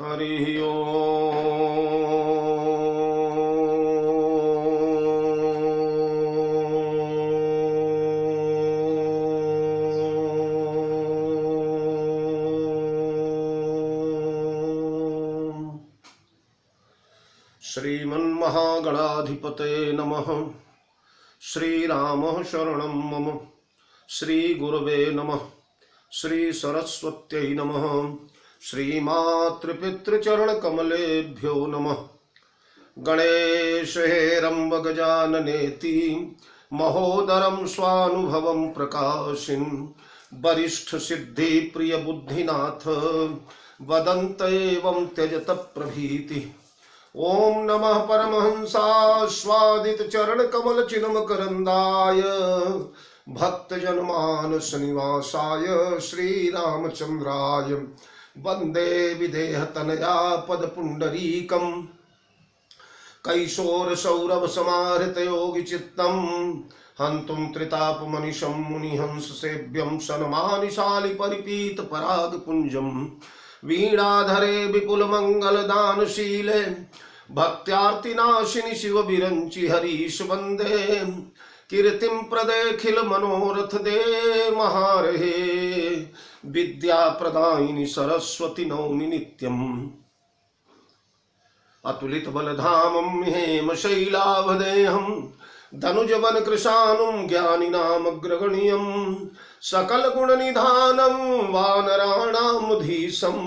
हरि ओम। श्रीमन्महागणाधिपतये नमः। श्रीराम शरणं मम। श्रीगुरवे नमः। श्रीसरस्वत्यै नमः। श्रीमातृपितृचरणकमलेभ्यो नमः। गणेश हेरम्ब गजाननेति महोदरं स्वानुभवं प्रकाशिन् वरिष्ठ सिद्धि प्रिय बुद्धिनाथ वदन्त एवं त्यजत प्रभीति। ओम नमः परमहंसास्वादित चरण कमल चिन्मकरंदाय भक्त जनमानस निवासाय श्रीरामचंद्राय वंदे विदेह तनया पद पुंडरीकम कैशोर सौरभ समाहृत योगी चित्तम हंतुम त्रिताप मनिशं मुनिहंस सेव्यं सनमानि शालि परिपीत पराग पुंजम वीणाधरे विपुल मंगल दानशीले भक्त्यार्तिनाशिनि शिव बिरंचि हरीश वंदे कीर्तिं प्रदेखिल मनोरथ दे महारहे विद्या प्रदायिनि सरस्वती नौमि नित्यम् अतुलित बलधामं हेम शैलावदेहं धनुजवन कृशानुं ज्ञानिनामग्रगण्यं सकल गुण निधानं वानराणामुधीशं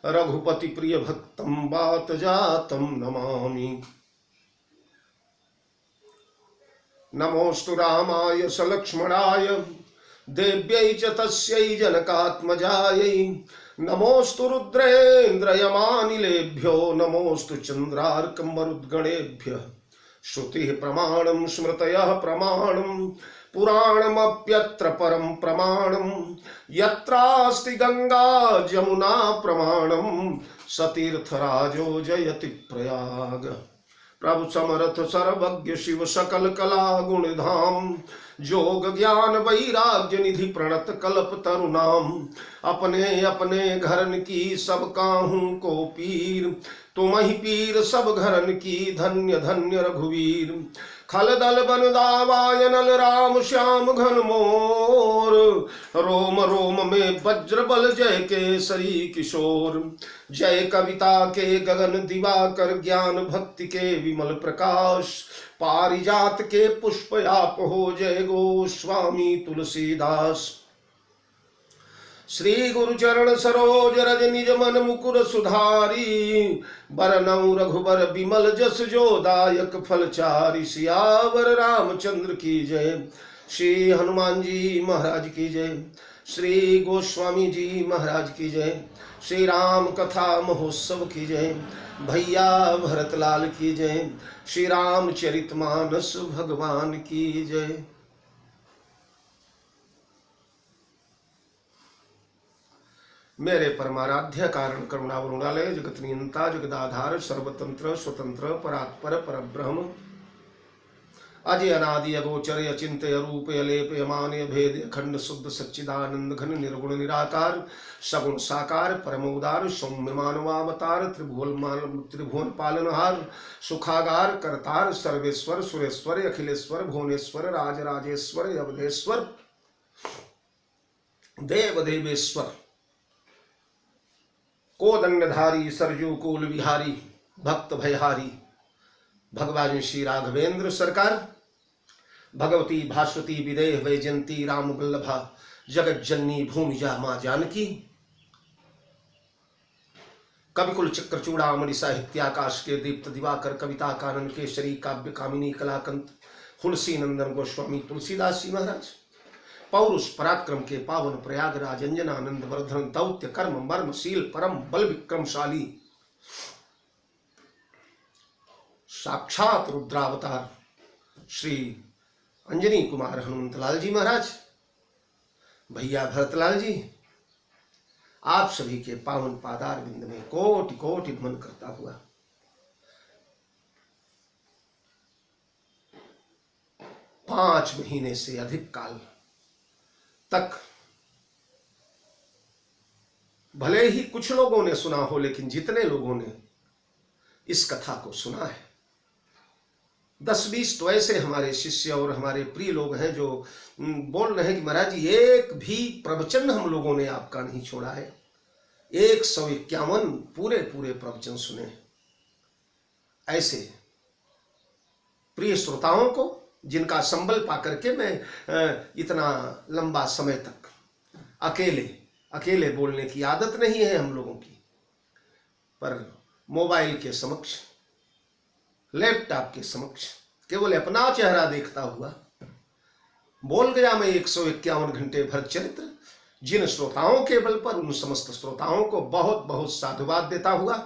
रघुपति प्रिय भक्तं वात जातं नमामि। नमोस्तु रामाय सलक्ष्मणाय देव्यै च तस्यै जनकात्मजायै नमोस्तु रुद्रेन्द्रयमानिलेभ्यो नमोस्तु चन्द्रार्कमरुद्गणेभ्यः। श्रुतिः प्रमाणं स्मृतयः प्रमाणं पुराणमप्यत्र परं प्रमाणं यत्रास्ति गंगा जमुना प्रमाणं सतीर्थराजो जयति प्रयाग। प्रभु समर्थ सर्वज्ञ शिव सकल कला गुणधाम जोग ज्ञान वैराग्य निधि प्रणत कल्प तरुणाम अपने अपने घरन की सब काहू को पीर तुम ही पीर सब घरन की धन्य धन्य रघुवीर खल दल बन दावायनल राम श्याम घन मोर रोम रोम में वज्र बल जय केसरी किशोर जय कविता के गगन दिवाकर ज्ञान भक्ति के विमल प्रकाश पारिजात के पुष्प आप हो जय गोस्वामी तुलसीदास। श्री गुरु चरण सरोज रज निज मन मुकुर सुधारी बरनउँ रघुबर बिमल जस जो दायक फलचारी। सियावर रामचंद्र की जय। श्री हनुमान जी महाराज की जय। श्री गोस्वामी जी महाराज की जय। श्री राम कथा महोत्सव की जय। भैया भरतलाल की जय। श्री रामचरितमानस भगवान की जय। मेरे परमाराध्य कारण करुणावरुणालय जगत नियंता जगदाधार सर्वतंत्र स्वतंत्र परात्पर परब्रह्म अजय अनादि अगोचर अचिंत्य अरूप अलेप अमान्य भेद अखंड शुद्ध सच्चिदानंद घन निर्गुण निराकार सगुण साकार परम उदार सौम्य मानवावतार त्रिभुवन पालनहार सुखागार करतार सर्वेश्वर सुरेश्वर अखिलेश्वर भुवनेश्वर राजराजेश्वर अवधेश्वर देव देवेश्वर कोदंडधारी सरजू कुल विहारी भक्त भयहारी भगवान श्री राघवेंद्र सरकार भगवती भास्वती विदेह वैजयंती राम वल्लभा जगत जननी भूमिजा मां जानकी कविकुल चक्र चूड़ामणि साहित्याकाश के दीप्त दिवाकर कविता कानन केसरी काव्य कामिनी कलाकंत तुलसी नंदन गोस्वामी तुलसीदास जी महाराज पौरुष पराक्रम के पावन प्रयागराज अंजनानंद वर्धन दौत्य कर्म मर्मशील परम बल विक्रमशाली साक्षात रुद्रावतार श्री अंजनी कुमार हनुमंतलाल जी महाराज भैया भरतलाल जी आप सभी के पावन पादार बिंद में कोटि कोटि नमन करता हुआ 5 महीने से अधिक काल तक भले ही कुछ लोगों ने सुना हो, लेकिन जितने लोगों ने इस कथा को सुना है, 10-20 तो ऐसे हमारे शिष्य और हमारे प्रिय लोग हैं जो बोल रहे हैं कि महाराज जी एक भी प्रवचन हम लोगों ने आपका नहीं छोड़ा है, 151 पूरे प्रवचन सुने। ऐसे प्रिय श्रोताओं को, जिनका संबल पाकर के मैं इतना लंबा समय तक अकेले बोलने की आदत नहीं है हम लोगों की, पर मोबाइल के समक्ष, लैपटॉप के समक्ष केवल अपना चेहरा देखता हुआ बोल गया मैं 151 घंटे भर चरित्र। जिन श्रोताओं के बल पर उन समस्त श्रोताओं को बहुत बहुत साधुवाद देता हुआ,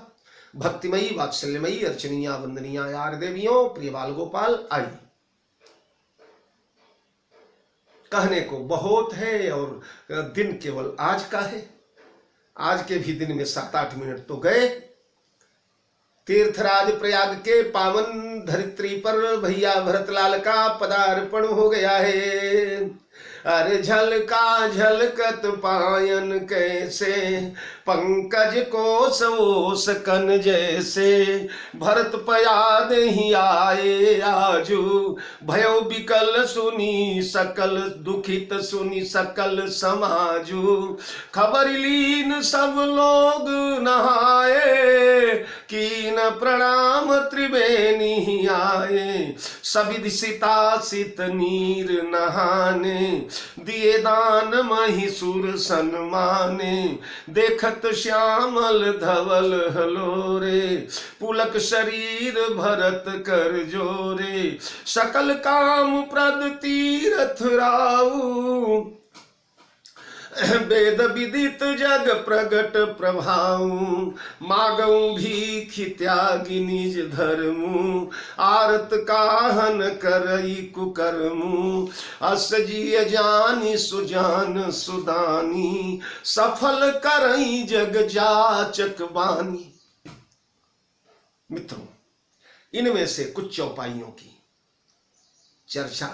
भक्तिमयी वात्सल्यमयी अर्चनीय वंदनीय यार देवियों, प्रिय बाल गोपाल, आई कहने को बहुत है और दिन केवल आज का है। आज के भी दिन में 7-8 मिनट तो गए। तीर्थराज प्रयाग के पावन धरित्री पर भैया भरतलाल का पदार्पण हो गया है। अरे झलका झलकत पायन कैसे, पंकज को सोस कन जैसे, भरत पयाद ही आए आजू, भयो बिकल सुनी सकल दुखित सुनी सकल समाजू, खबर लीन सब लोग नहाए, कीन प्रणाम त्रिवेणी आए, सबिद सीता सित नीर नहाने, दिए दान महिषुर सन्माने, देखत श्यामल धवल हलोरे, पुलक शरीर भरत कर जोरे, सकल काम प्रद तीरथ राऊ, वेद विदित जग प्रगट प्रभाऊ, मागऊ भीखि त्यागी निज धर्मु, आरत काहन करई कुकर्मु, अस जिय जानी सुजान सुदानी, सफल करई जग जाचक बानी। मित्रों, इनमें से कुछ चौपाइयों की चर्चा,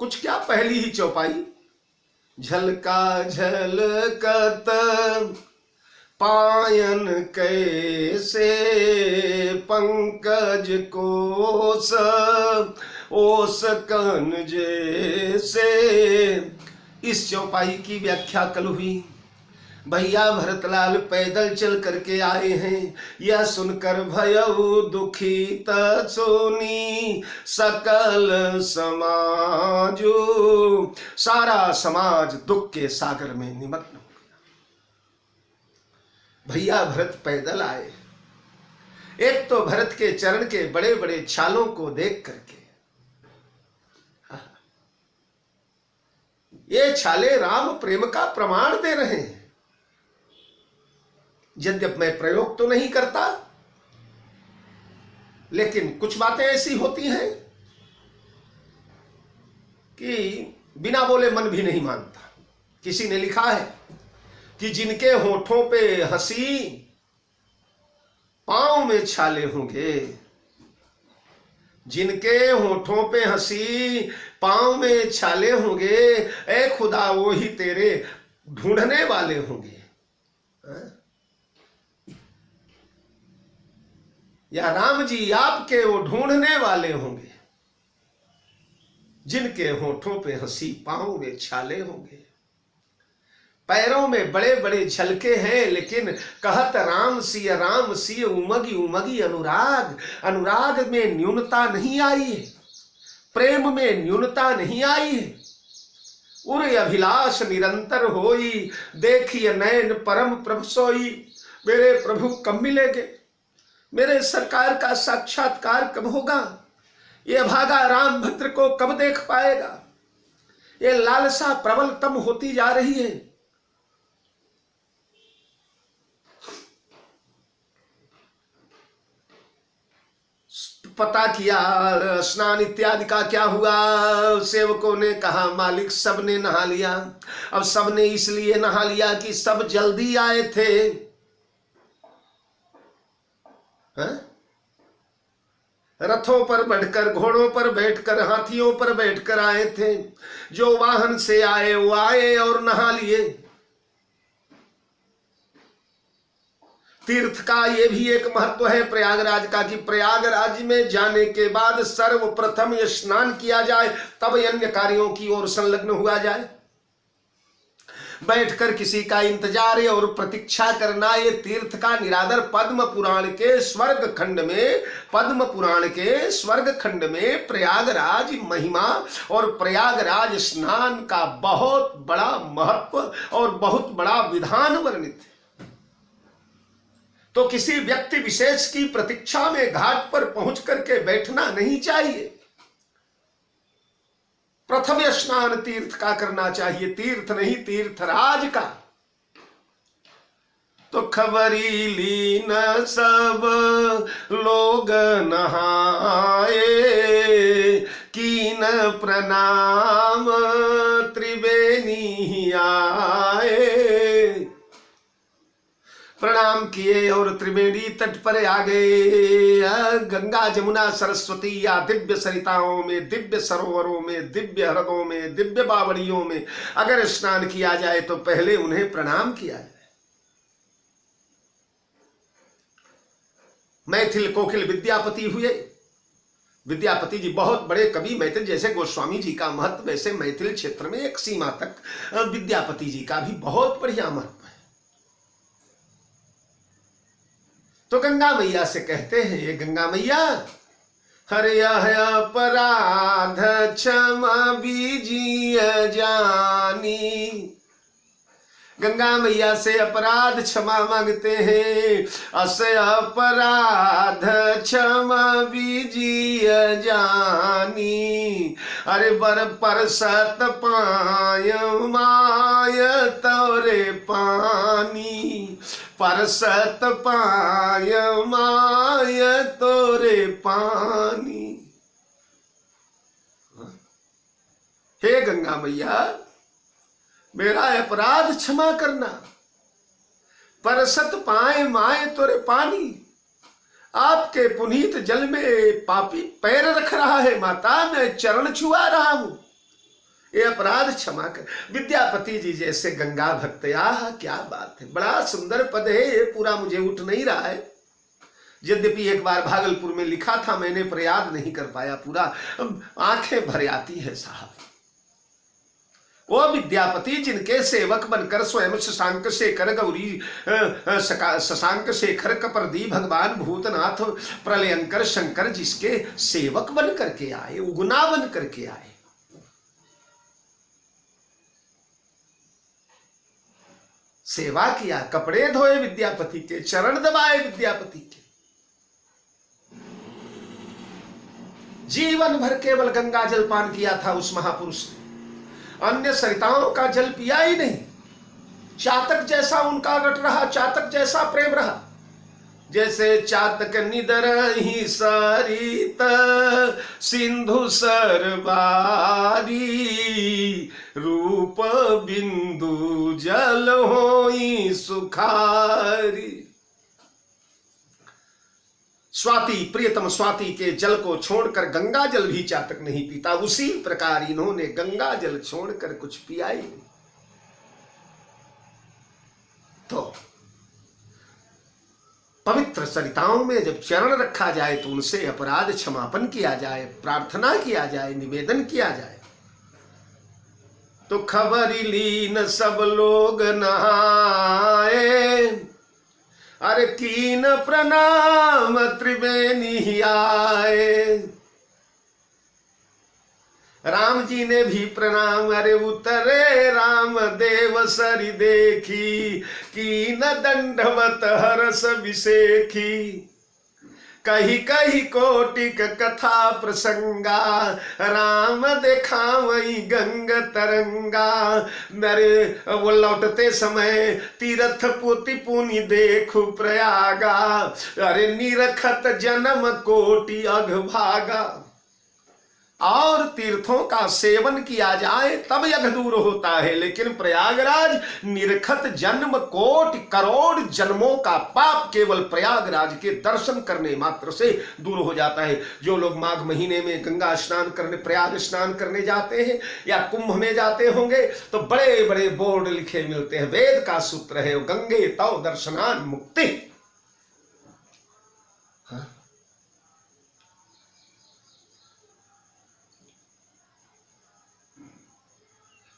कुछ क्या पहली ही चौपाई, झलका झलकत पायन कैसे, पंकज कोस ओस कन जैसे। इस चौपाई की व्याख्या कल हुई। भैया भरतलाल पैदल चल करके आए हैं, यह सुनकर भयउ दुखित सोनी सकल समाजू, सारा समाज दुख के सागर में निमग्न हो गया। भैया भरत पैदल आए। एक तो भरत के चरण के बड़े बड़े छालों को देख करके, ये छाले राम प्रेम का प्रमाण दे रहे हैं। यद्यप मैं प्रयोग तो नहीं करता, लेकिन कुछ बातें ऐसी होती हैं कि बिना बोले मन भी नहीं मानता। किसी ने लिखा है कि जिनके होठों पे हंसी पांव में छाले होंगे, जिनके होठों पे हंसी पांव में छाले होंगे, ऐ खुदा वो ही तेरे ढूंढने वाले होंगे। या राम जी आपके वो ढूंढने वाले होंगे, जिनके होठों पे हंसी पांव में छाले होंगे। पैरों में बड़े बड़े झलके हैं, लेकिन कहत राम सी उमगी उमगी अनुराग, अनुराग में न्यूनता नहीं आई है, प्रेम में न्यूनता नहीं आई है। उर अभिलाष निरंतर होई, देखिए नैन परम प्रभु सोई। मेरे प्रभु कब मिलेंगे, मेरे सरकार का साक्षात्कार कब होगा, ये भागा राम भद्र को कब देख पाएगा। ये लालसा प्रबलतम होती जा रही है। पता किया स्नान इत्यादि का क्या हुआ, सेवकों ने कहा मालिक सबने नहा लिया। अब सबने इसलिए नहा लिया कि सब जल्दी आए थे। रथों पर बैठकर, घोड़ों पर बैठकर, हाथियों पर बैठकर आए थे। जो वाहन से आए वो आए और नहा लिए। तीर्थ का ये भी एक महत्व है प्रयागराज का कि प्रयागराज में जाने के बाद सर्वप्रथम ये स्नान किया जाए, तब अन्य कार्यों की ओर संलग्न हुआ जाए। बैठकर किसी का इंतजार और प्रतीक्षा करना ये तीर्थ का निरादर। पद्म पुराण के स्वर्ग खंड में प्रयागराज महिमा और प्रयागराज स्नान का बहुत बड़ा महत्व और बहुत बड़ा विधान वर्णित है। तो किसी व्यक्ति विशेष की प्रतीक्षा में घाट पर पहुंच करके बैठना नहीं चाहिए। प्रथम स्नान तीर्थ का करना चाहिए, तीर्थ नहीं तीर्थराज का। तो खबरी लीन सब लोग नहाए, कीन प्रणाम त्रिवेणी आए। प्रणाम किए और त्रिवेणी तट पर आ गए। गंगा जमुना सरस्वती या दिव्य सरिताओं में, दिव्य सरोवरों में, दिव्य हृदों में, दिव्य बावड़ियों में अगर स्नान किया जाए तो पहले उन्हें प्रणाम किया जाए। मैथिल कोकिल विद्यापति हुए। विद्यापति जी बहुत बड़े कवि, मैथिल जैसे गोस्वामी जी का महत्व वैसे मैथिल क्षेत्र में एक सीमा तक विद्यापति जी का भी बहुत बढ़िया महत्व है। तो गंगा मैया से कहते हैं, ये गंगा मैया हरे अपराध क्षमा बीजिय जानी। गंगा मैया से अपराध क्षमा मांगते हैं। अस अपराध क्षमा बीजिय जानी। अरे बर पर सत पाय माय तोरे पानी। परसत पाय माय तोरे पानी। हे गंगा मैया मेरा अपराध क्षमा करना। परसत पाए माए तोरे पानी। आपके पुनीत जल में पापी पैर रख रहा है माता, मैं चरण छुआ रहा हूं, ये अपराध क्षमा कर। विद्यापति जी जैसे गंगा भक्त, आह क्या बात है, बड़ा सुंदर पद है ये। पूरा मुझे उठ नहीं रहा है, यद्यपि एक बार भागलपुर में लिखा था मैंने, पर याद नहीं कर पाया पूरा। आंखें भर आती है साहब। वो विद्यापति जिनके सेवक बनकर स्वयं शशांक शेखर गौरी शशांक शेखर कपर्दी भगवान भूतनाथ प्रलयंकर शंकर जिसके सेवक बन करके आए, उगना बन करके आए। सेवा किया, कपड़े धोए विद्यापति के, चरण दबाए विद्यापति के। जीवन भर केवल गंगा जल पान किया था उस महापुरुष ने, अन्य सरिताओं का जल पिया ही नहीं। चातक जैसा उनका रट रहा, चातक जैसा प्रेम रहा। जैसे चातक निदर ही सरित सिंधु सरबारी। रूप बिंदु जल होई सुखारी। स्वाति, प्रियतम स्वाति के जल को छोड़कर गंगा जल भी चातक नहीं पीता, उसी प्रकार इन्होंने गंगा जल छोड़कर कुछ पिया ही नहीं। तो पवित्र सरिताओं में जब चरण रखा जाए तो उनसे अपराध क्षमापन किया जाए, प्रार्थना किया जाए, निवेदन किया जाए। तो खबरी लीन सब लोग नहाए। अरे कीन प्रणाम त्रिवेणी आए। राम जी ने भी प्रणाम। अरे उतरे राम देव सरि देखी। कीन दंडवत हरस विसेखी। कही कही कोटिक कथा प्रसंगा। राम देखावई गंग तरंगा। मेरे वो लौटते समय तीर्थ पुति पुनि देखु प्रयागा। अरे निरखत जन्म कोटि अघभागा। और तीर्थों का सेवन किया जाए तब यज्ञ दूर होता है, लेकिन प्रयागराज निरखत जन्म कोटि करोड़ जन्मों का पाप केवल प्रयागराज के दर्शन करने मात्र से दूर हो जाता है। जो लोग माघ महीने में गंगा स्नान करने, प्रयाग स्नान करने जाते हैं या कुंभ में जाते होंगे तो बड़े बड़े बोर्ड लिखे मिलते हैं। वेद का सूत्र है, गंगे तव दर्शनान मुक्ति।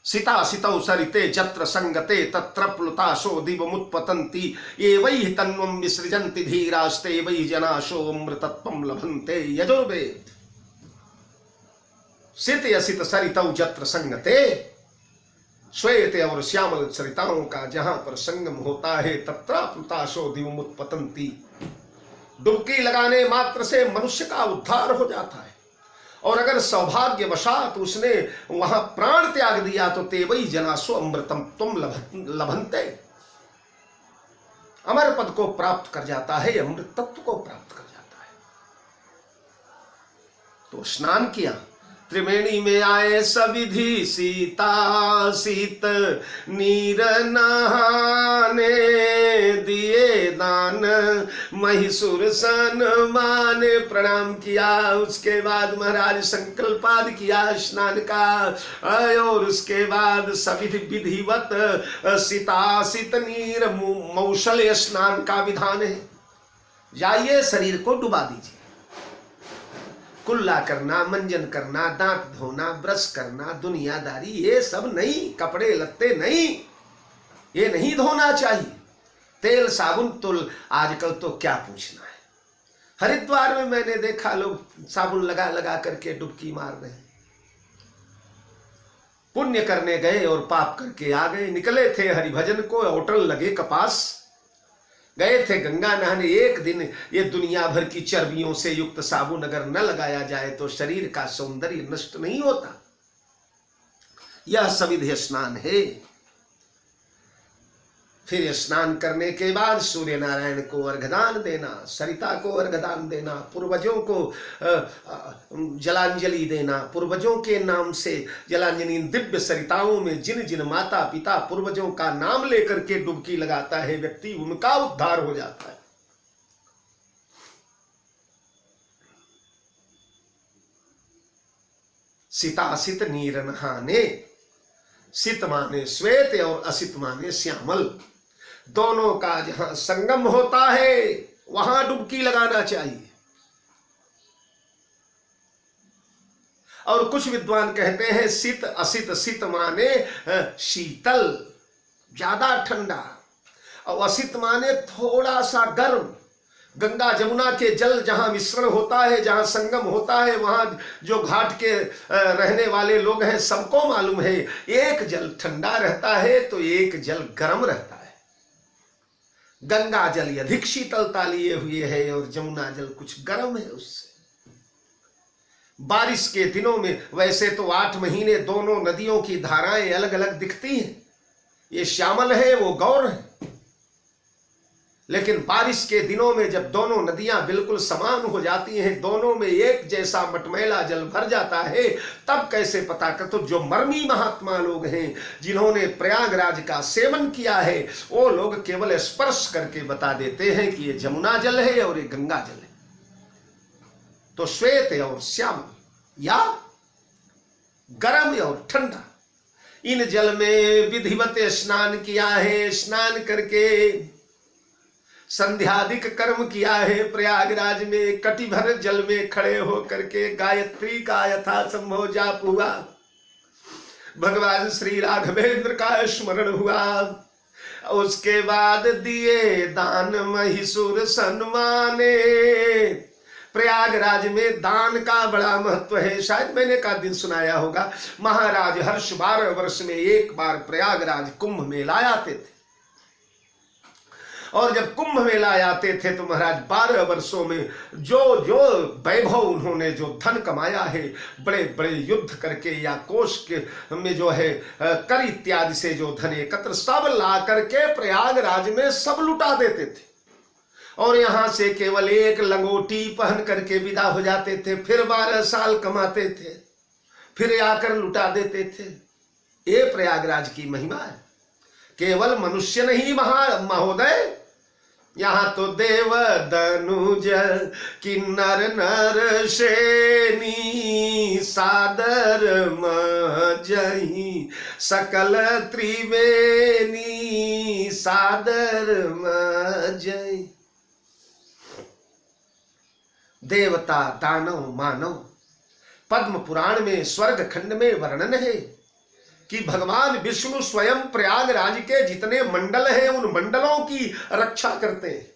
सिता सितौ सरिते जत्र संगते तत्र प्लुताशो दिवमुत्पतन्ति ये वै तन्वं विसृजन्ति धीरास्ते वै जनाशो अमृतत्वं लभन्ते। यजुर्वेद। सित असित सरितौ जत्र संगते, श्वेत और श्यामल सरिताओं का जहां पर संगम होता है तत्र प्लुताशो दिवमुत्पतन्ति। डुबकी लगाने मात्र से मनुष्य का उद्धार हो जाता है, और अगर सौभाग्यवशात उसने वहां प्राण त्याग दिया तो तेवई जनासो अमृतम तुम लभंते, अमर पद को प्राप्त कर जाता है, अमृत तत्व को प्राप्त कर जाता है। तो स्नान किया, त्रिवेणी में आए सविधि सीता, शीत नीर नहाने दिए दान, महिषुर सन्मान प्रणाम किया। उसके बाद महाराज संकल्प आदि किया स्नान का, और उसके बाद सविधि विधिवत सीता शीत नीर मौसल स्नान का विधान है। जाइए शरीर को डुबा दीजिए, कुल्ला करना, मंजन करना, दांत धोना, ब्रश करना, दुनियादारी ये सब नहीं, कपड़े लत्ते नहीं, ये नहीं धोना चाहिए। तेल साबुन तो आजकल तो क्या पूछना है। हरिद्वार में मैंने देखा लोग साबुन लगा लगा करके डुबकी मार रहे हैं। पुण्य करने गए और पाप करके आ गए। निकले थे हरिभजन को, होटल लगे कपास, गए थे गंगा नहाने। एक दिन ये दुनिया भर की चर्बियों से युक्त साबुन अगर न लगाया जाए तो शरीर का सौंदर्य नष्ट नहीं होता। यह सविधि स्नान है। फिर स्नान करने के बाद सूर्य नारायण को अर्घदान देना, सरिता को अर्घदान देना, पूर्वजों को जलांजलि देना। पूर्वजों के नाम से जलांजलि, दिव्य सरिताओं में जिन जिन माता पिता पूर्वजों का नाम लेकर के डुबकी लगाता है व्यक्ति, उनका उद्धार हो जाता है। सीता असित नीर नहाने, सित माने श्वेत और असित माने श्यामल, दोनों का जहां संगम होता है वहां डुबकी लगाना चाहिए। और कुछ विद्वान कहते हैं सित असित, सित माने शीतल, ज्यादा ठंडा, और असित माने थोड़ा सा गर्म। गंगा जमुना के जल जहां मिश्रण होता है, जहां संगम होता है, वहां जो घाट के रहने वाले लोग हैं सबको मालूम है, एक जल ठंडा रहता है तो एक जल गर्म रहता है। गंगा जल अधिक शीतलता लिए हुए है और जमुना जल कुछ गर्म है उससे। बारिश के दिनों में वैसे तो 8 महीने दोनों नदियों की धाराएं अलग अलग दिखती हैं, ये श्यामल है वो गौर है। लेकिन बारिश के दिनों में जब दोनों नदियां बिल्कुल समान हो जाती हैं, दोनों में एक जैसा मटमैला जल भर जाता है, तब कैसे पता कर। तो जो मर्मी महात्मा लोग हैं जिन्होंने प्रयागराज का सेवन किया है, वो लोग केवल स्पर्श करके बता देते हैं कि ये जमुना जल है और ये गंगा जल है। तो श्वेत और श्यामल या गर्म और ठंडा, इन जल में विधिवत स्नान किया है। स्नान करके संध्यादिक कर्म किया है। प्रयागराज में कटी भर जल में खड़े होकर के गायत्री का यथा संभव जाप हुआ, भगवान श्री राघवेंद्र का स्मरण हुआ। उसके बाद दिए दान महिषुर सन्माने। प्रयागराज में दान का बड़ा महत्व है। शायद मैंने का दिन सुनाया होगा, महाराज हर्ष 12 वर्ष में एक बार प्रयागराज कुंभ मेला आते थे, और जब कुंभ मेला आते थे तो महाराज 12 वर्षों में जो जो वैभव उन्होंने जो धन कमाया है, बड़े बड़े युद्ध करके या कोष के में जो है कर इत्यादि से जो धन एकत्र सब ला करके प्रयागराज में सब लुटा देते थे, और यहां से केवल एक लंगोटी पहन करके विदा हो जाते थे। फिर 12 साल कमाते थे, फिर आकर लुटा देते थे। ये प्रयागराज की महिमा है। केवल मनुष्य नहीं महोदय, यहाँ तो देव दनुज किन्नर नर शेनी सादर मजही सकल त्रिवेणी सादर मजही। देवता दानव मानव, पद्म पुराण में स्वर्ग खंड में वर्णन है कि भगवान विष्णु स्वयं प्रयागराज के जितने मंडल हैं उन मंडलों की रक्षा करते हैं।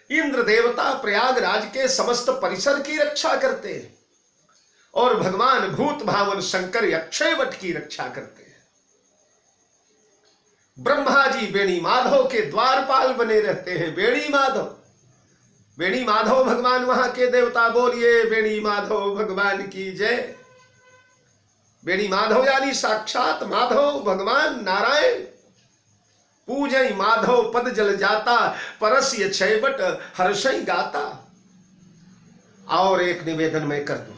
इंद्र देवता प्रयागराज के समस्त परिसर की रक्षा करते हैं और भगवान भूत भावन शंकर अक्षय वट की रक्षा करते हैं। ब्रह्मा जी वेणी माधव के द्वारपाल बने रहते हैं। वेणी माधव, वेणी माधव भगवान वहां के देवता, बोलिए वेणी माधव भगवान की जय। वेणी माधव यानी साक्षात माधव भगवान नारायण। पूजय माधव पद जल जाता, परस्य छैवट हर्षय गाता। और एक निवेदन मैं कर दूं,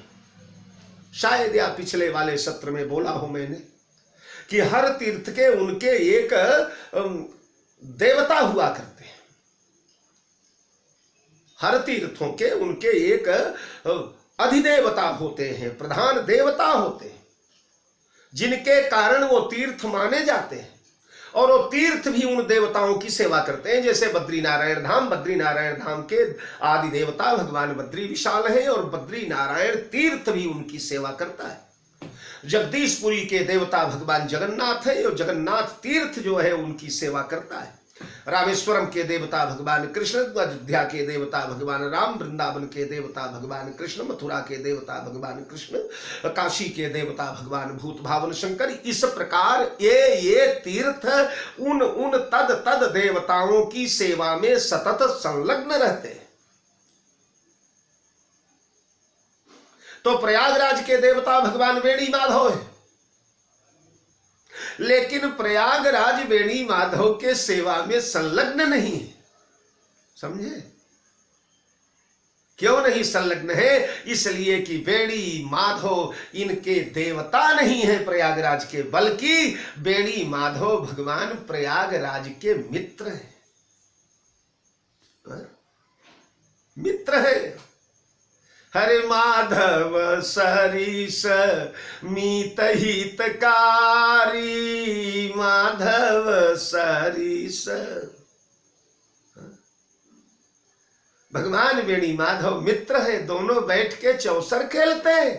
शायद या पिछले वाले सत्र में बोला हूं मैंने कि हर तीर्थ के उनके एक देवता हुआ करते हैं। हर तीर्थों के उनके एक अधिदेवता होते हैं, प्रधान देवता होते हैं, जिनके कारण वो तीर्थ माने जाते हैं और वो तीर्थ भी उन देवताओं की सेवा करते हैं। जैसे बद्रीनारायण धाम, बद्रीनारायण धाम के आदि देवता भगवान बद्री विशाल है और बद्रीनारायण तीर्थ भी उनकी सेवा करता है। जगदीशपुरी के देवता भगवान जगन्नाथ है और जगन्नाथ तीर्थ जो है उनकी सेवा करता है। रामेश्वरम के देवता भगवान कृष्ण, अयोध्या के देवता भगवान राम, वृंदावन के देवता भगवान कृष्ण, मथुरा के देवता भगवान कृष्ण, काशी के देवता भगवान भूत भावन शंकर। इस प्रकार ये तीर्थ उन तद देवताओं की सेवा में सतत संलग्न रहते हैं। तो प्रयागराज के देवता भगवान वेणी माधव है, लेकिन प्रयागराज वेणी माधव के सेवा में संलग्न नहीं है। समझे? क्यों नहीं संलग्न है? इसलिए कि वेणी माधव इनके देवता नहीं है प्रयागराज के, बल्कि वेणी माधव भगवान प्रयागराज के मित्र हैं। मित्र है। हरे माधव सरीस मीत हितकारी, माधव सरीस। भगवान वेणी माधव मित्र है, दोनों बैठ के चौसर खेलते हैं।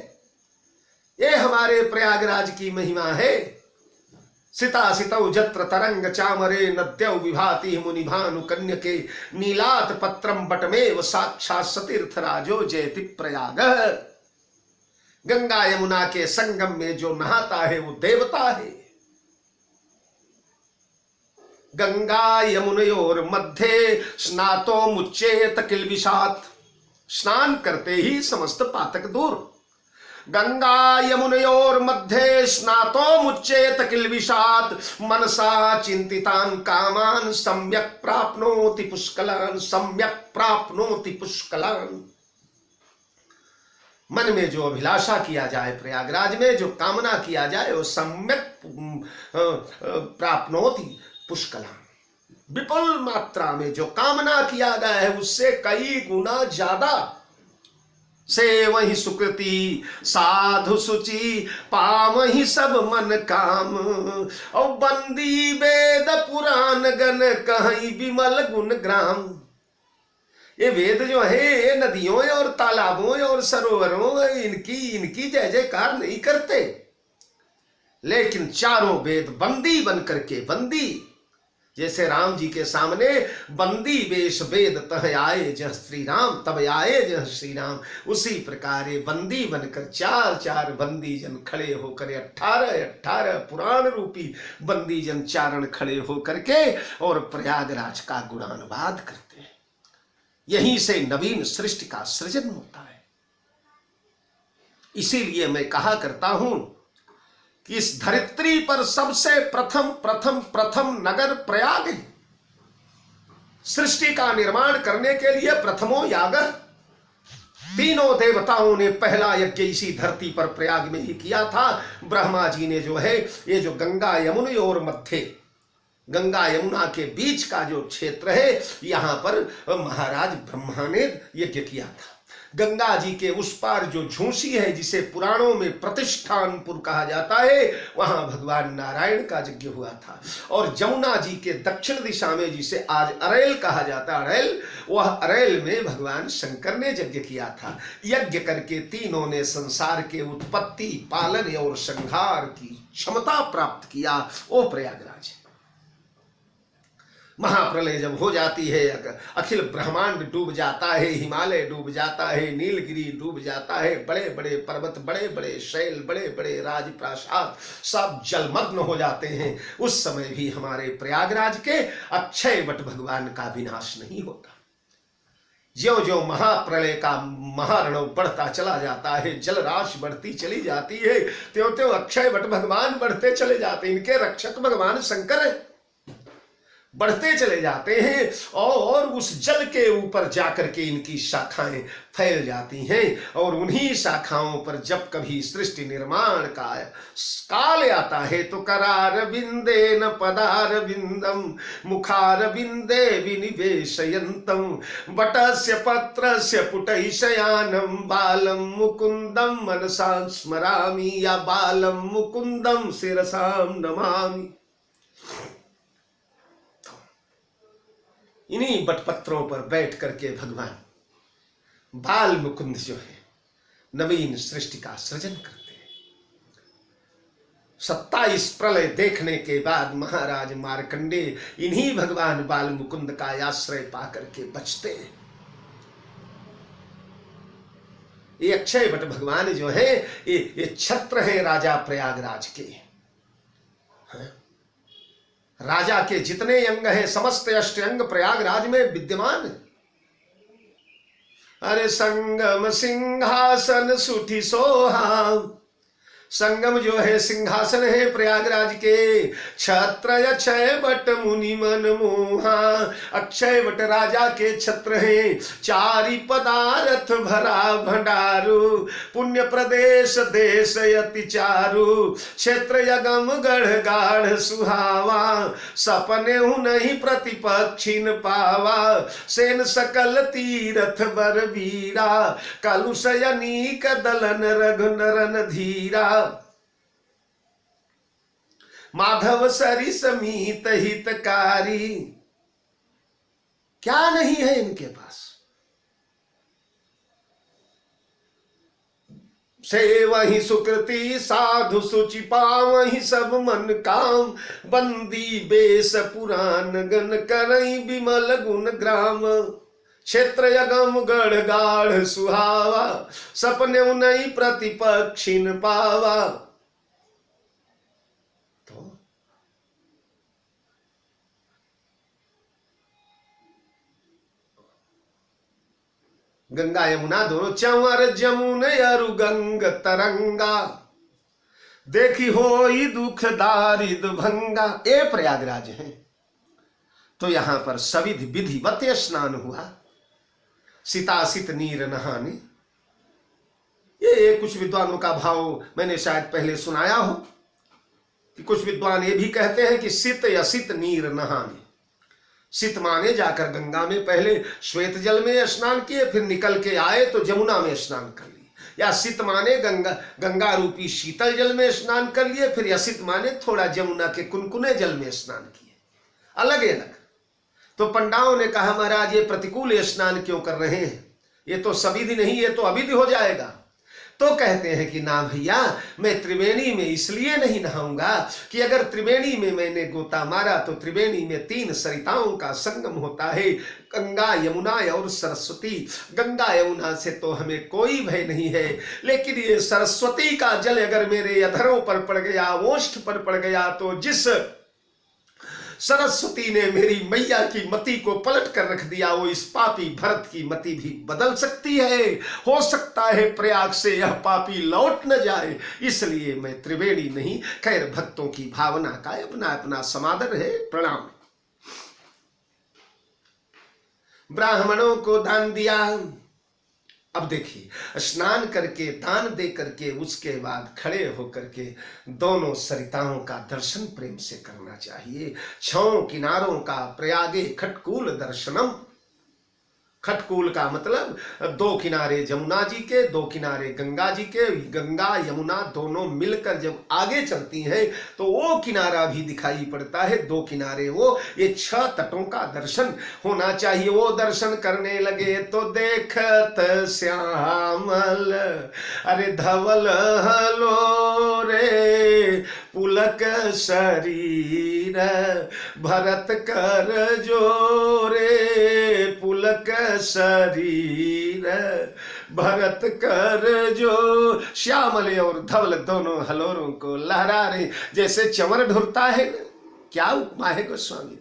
ये हमारे प्रयागराज की महिमा है। सिता सितौ जत्र तरंग चामरे नद्यौ विभाति मुनि भानु कन्यके, नीलात पत्रम बटमेव साक्षात सतीर्थराजो जयति प्रयाग। गंगा यमुना के संगम में जो नहाता है वो देवता है। गंगा यमुनयोर मध्य स्नातो मुच्चेत किल्बिषात्, स्नान करते ही समस्त पातक दूर। गंगा यमुनयोर मध्य स्नातो मुच्चेत किल्बिषात्, मनसा चिंतितान कामान सम्यक प्राप्नोति पुष्कलान, सम्यक प्राप्नोति पुष्कलान। मन में जो अभिलाषा किया जाए, प्रयागराज में जो कामना किया जाए, वो सम्यक प्राप्नोति पुष्कलान। विपुल मात्रा में जो कामना किया गया है उससे कई गुना ज्यादा से वही सुकृति साधु सुचि पावहि सब मन काम, और बंदी वेद पुराण गण कहीं विमल गुण ग्राम। ये वेद जो है ये नदियों और तालाबों और सरोवरों इनकी जय जयकार नहीं करते, लेकिन चारों वेद बंदी बन करके, बंदी जैसे राम जी के सामने बंदी वेश वेद तह आए जह श्री राम, तब आए जह श्री राम, उसी प्रकार बंदी बनकर चार बंदी जन खड़े होकर 18 पुराण रूपी बंदी जन चारण खड़े होकर के और प्रयागराज का गुणानुवाद करते हैं। यहीं से नवीन सृष्टि का सृजन होता है। इसीलिए मैं कहा करता हूं कि इस धरित्री पर सबसे प्रथम नगर प्रयाग है। सृष्टि का निर्माण करने के लिए प्रथमो याग, तीनों देवताओं ने पहला यज्ञ इसी धरती पर प्रयाग में ही किया था। ब्रह्मा जी ने जो है ये जो गंगा यमुना और मध्य, गंगा यमुना के बीच का जो क्षेत्र है, यहां पर महाराज ब्रह्मा ने यज्ञ किया था। गंगा जी के उस पार जो झूसी है, जिसे पुराणों में प्रतिष्ठानपुर कहा जाता है, वहां भगवान नारायण का यज्ञ हुआ था। और जमुना जी के दक्षिण दिशा में, जिसे आज अरेल कहा जाता है, अरेल, वह अरेल में भगवान शंकर ने यज्ञ किया था। यज्ञ करके तीनों ने संसार के उत्पत्ति, पालन और संहार की क्षमता प्राप्त किया। वो प्रयागराज है। महाप्रलय जब हो जाती है, अखिल ब्रह्मांड डूब जाता है, हिमालय डूब जाता है, नीलगिरी डूब जाता है, बड़े बड़े पर्वत, बड़े बड़े शैल, बड़े बड़े राजप्रासाद सब जलमग्न हो जाते हैं। उस समय भी हमारे प्रयागराज के अक्षय वट भगवान का विनाश नहीं होता। ज्यों ज्यों महाप्रलय का महारणव बढ़ता चला जाता है, जलराशि बढ़ती चली जाती है, त्यों त्यों अक्षय वट भगवान बढ़ते चले जाते हैं। इनके रक्षक भगवान शंकर है, बढ़ते चले जाते हैं और उस जल के ऊपर जाकर के इनकी शाखाएं फैल जाती हैं। और उन्हीं शाखाओं पर जब कभी सृष्टि निर्माण का काल आता है तो करार बिंदे न पदार बिंदम मुखार बिंदे विनिवेशयंतम वटस्य पत्रस्य पुटै शयानम बालम मुकुंदम मनसा स्मरामि या बालम मुकुंदम शिरसाम नमामि। इन्हीं बटपत्रों पर बैठ करके भगवान बाल मुकुंद जो है नवीन सृष्टि का सृजन करते हैं। 27 प्रलय देखने के बाद महाराज मार्कंडेय इन्हीं भगवान बाल मुकुंद का आश्रय पाकर के बचते हैं। ये अक्षय वट भगवान जो है ये छत्र है राजा प्रयागराज के। राजा के जितने अंग हैं समस्त अष्ट अंग प्रयागराज में विद्यमान है। अरे संगम सिंहासन सुठी सोहा, संगम जो है सिंहासन है प्रयागराज के। छत्र अक्षय वट मुनि मन मोहा, अक्षय वट राजा के छत्र हैं। चारि पदार्थ भरा भंडारू, पुण्य प्रदेश देश अति चारु। क्षेत्र यगम गढ़ गाढ़ सुहावा, सपने नहीं प्रतिपक्षिन पावा। सेन सकल तीरथ बर वीरा, कलुषयनीक दलन रघु नरन धीरा। माधव सरिस मीत हितकारी, क्या नहीं है इनके पास। से वही सुकृति साधु सुचि पावहि सब मन काम। बंदी बेस पुराण गण करई विमल गुण ग्राम। क्षेत्र यगम गढ़ गाढ़ सुहावा, सपने नहीं प्रतिपक्षिन पावा। गंगा यमुना दोनों चंवर जमुन अरु गंग तरंगा। देखी होई दुख दारिद भंगा। ए प्रयागराज है तो यहां पर सविधि विधिवत स्नान हुआ, सीतासित नीर नहाने। ये कुछ विद्वानों का भाव मैंने शायद पहले सुनाया हो कि कुछ विद्वान ये भी कहते हैं कि सित या सित नीर नहाने। सित माने जाकर गंगा में पहले श्वेत जल में स्नान किए, फिर निकल के आए तो जमुना में स्नान कर लिए। या सित माने गंगा रूपी शीतल जल में स्नान कर लिए, फिर यसित माने थोड़ा जमुना के कुनकुने जल में स्नान किए, अलग अलग। तो पंडाओं ने कहा महाराज ये प्रतिकूल स्नान क्यों कर रहे हैं, ये तो सविधि नहीं, ये तो अविधि हो जाएगा। तो कहते हैं कि ना भैया, मैं त्रिवेणी में इसलिए नहीं नहाऊंगा कि अगर त्रिवेणी में मैंने गोता मारा तो त्रिवेणी में 3 सरिताओं का संगम होता है, गंगा यमुना और सरस्वती। गंगा यमुना से तो हमें कोई भय नहीं है, लेकिन ये सरस्वती का जल अगर मेरे अधरों पर पड़ गया, ओष्ठ पर पड़ गया, तो जिस सरस्वती ने मेरी मैया की मति को पलट कर रख दिया, वो इस पापी भरत की मति भी बदल सकती है। हो सकता है प्रयाग से यह पापी लौट न जाए, इसलिए मैं त्रिवेणी नहीं। खैर, भक्तों की भावना का अपना अपना समादर है। प्रणाम। ब्राह्मणों को दान दिया। अब देखिए, स्नान करके दान दे करके उसके बाद खड़े होकर के दोनों सरिताओं का दर्शन प्रेम से करना चाहिए। 6 किनारों का प्रयागे खटकूल दर्शनम। खटकूल का मतलब दो किनारे जमुना जी के, दो किनारे गंगा जी के। गंगा यमुना दोनों मिलकर जब आगे चलती हैं तो वो किनारा भी दिखाई पड़ता है, दो किनारे वो, ये 6 तटों का दर्शन होना चाहिए। वो दर्शन करने लगे तो देखत श्यामल, अरे धवल हलो रे पुलक शरीर, भरत कर जोरे पुलक शरीर, भरत कर जो। श्यामल और धवल दोनों हलोरों को लहरा रहे, जैसे चमर ढुरता है ना। क्या उपमा है गोस्वामी।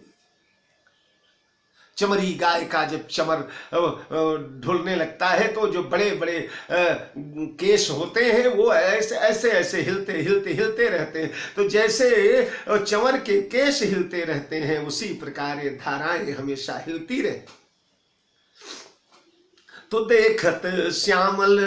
चमरी गाय का जब चमर ढुलने लगता है तो जो बड़े बड़े केश होते हैं वो ऐसे ऐसे ऐसे हिलते हिलते हिलते रहते हैं। तो जैसे चमर के केश हिलते रहते हैं उसी प्रकार ये धाराएं हमेशा हिलती रहती। तो देखत श्यामल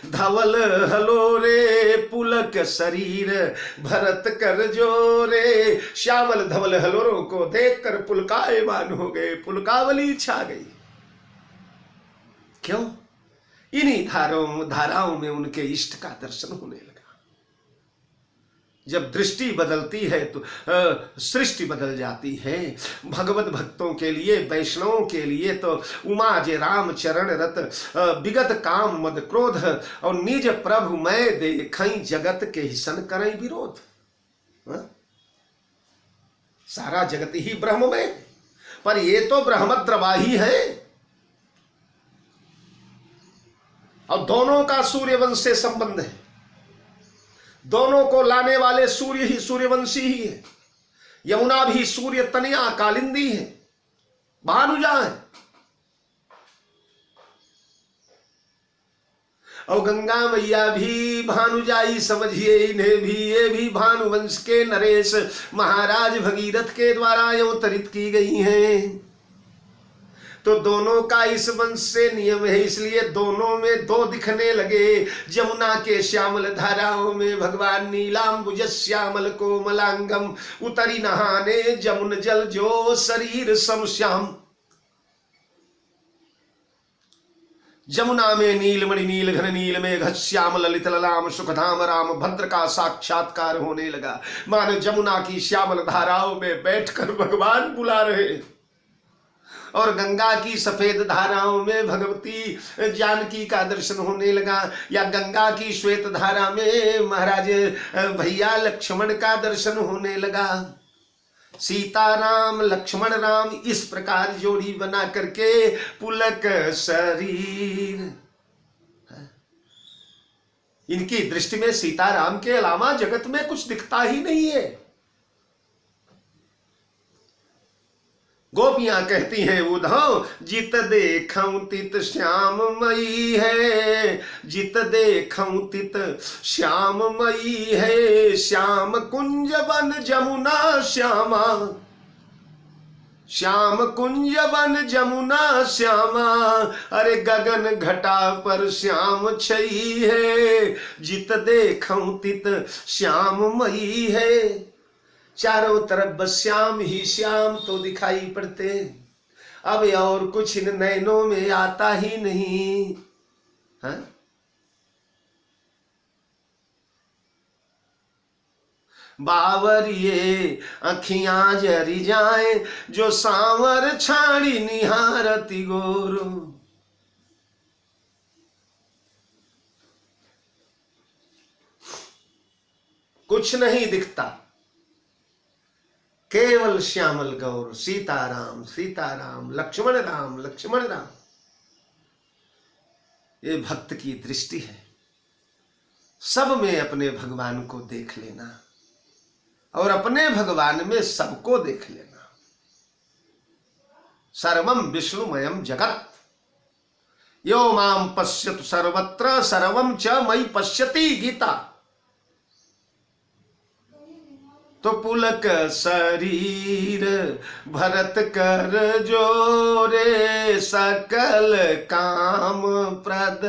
धवल हलो रे पुलक शरीर, भरत कर जोरे। श्यामल धवल हलोरों को देखकर पुलकायमान हो गए, पुलकावली छा गई। क्यों? इन्हीं धाराओं में उनके इष्ट का दर्शन होने लगा। जब दृष्टि बदलती है तो सृष्टि बदल जाती है। भगवत भक्तों के लिए, वैष्णवों के लिए तो उमा जे राम चरण रत, विगत काम मद क्रोध, और निज प्रभु मैं देखई जगत के हिसन करई विरोध। सारा जगत ही ब्रह्ममय, पर ये तो ब्रह्मद्रवाही है। और दोनों का सूर्यवंश से संबंध है, दोनों को लाने वाले सूर्य ही सूर्यवंशी ही है। यमुना भी सूर्य तनया कालिंदी है, भानुजा है। और गंगा मैया भी भानुजाई समझिए इन्हें भी, ये भी भानुवंश के नरेश महाराज भगीरथ के द्वारा अवतरित की गई हैं। तो दोनों का इस वंश से नियम है, इसलिए दोनों में दो दिखने लगे। जमुना के श्यामल धाराओं में भगवान नीलांबुज श्यामल कोमलांगम, उतरी नहाने जमुन जल जो शरीर समश्याम। जमुना में नीलमणि नील घन नील में श्याम ललित ललाम सुखधाम राम भद्र का साक्षात्कार होने लगा। मानो जमुना की श्यामल धाराओं में बैठकर भगवान बुला रहे, और गंगा की सफेद धाराओं में भगवती जानकी का दर्शन होने लगा, या गंगा की श्वेत धारा में महाराज भैया लक्ष्मण का दर्शन होने लगा। सीता राम लक्ष्मण राम इस प्रकार जोड़ी बना करके पुलक शरीर। इनकी दृष्टि में सीता राम के अलावा जगत में कुछ दिखता ही नहीं है। गोपियां कहती हैं उद्धव, जित देखऊं तित श्याममयी है, जित देखऊं तित श्याममयी है, श्याम कुंज वन जमुना श्यामा, श्याम कुंज वन जमुना श्यामा, अरे गगन घटा पर श्याम छई है, जित देखऊं तित श्याममयी है। चारों तरफ बस श्याम ही श्याम तो दिखाई पड़ते, अब और कुछ इन नैनों में आता ही नहीं। हाँ? बावरिये अखियां जरी जाए, जो सांवर छाड़ी निहारती गोरो। कुछ नहीं दिखता, केवल श्यामल गौर, सीताराम सीताराम, लक्ष्मण राम लक्ष्मण राम। ये भक्त की दृष्टि है, सब में अपने भगवान को देख लेना और अपने भगवान में सबको देख लेना। सर्वम विष्णुमयम जगत, यो माम पश्यतु सर्वत्र सर्वम च मयि पश्यति, गीता। तो पुलक शरीर भरत कर जोरे, सकल काम प्रद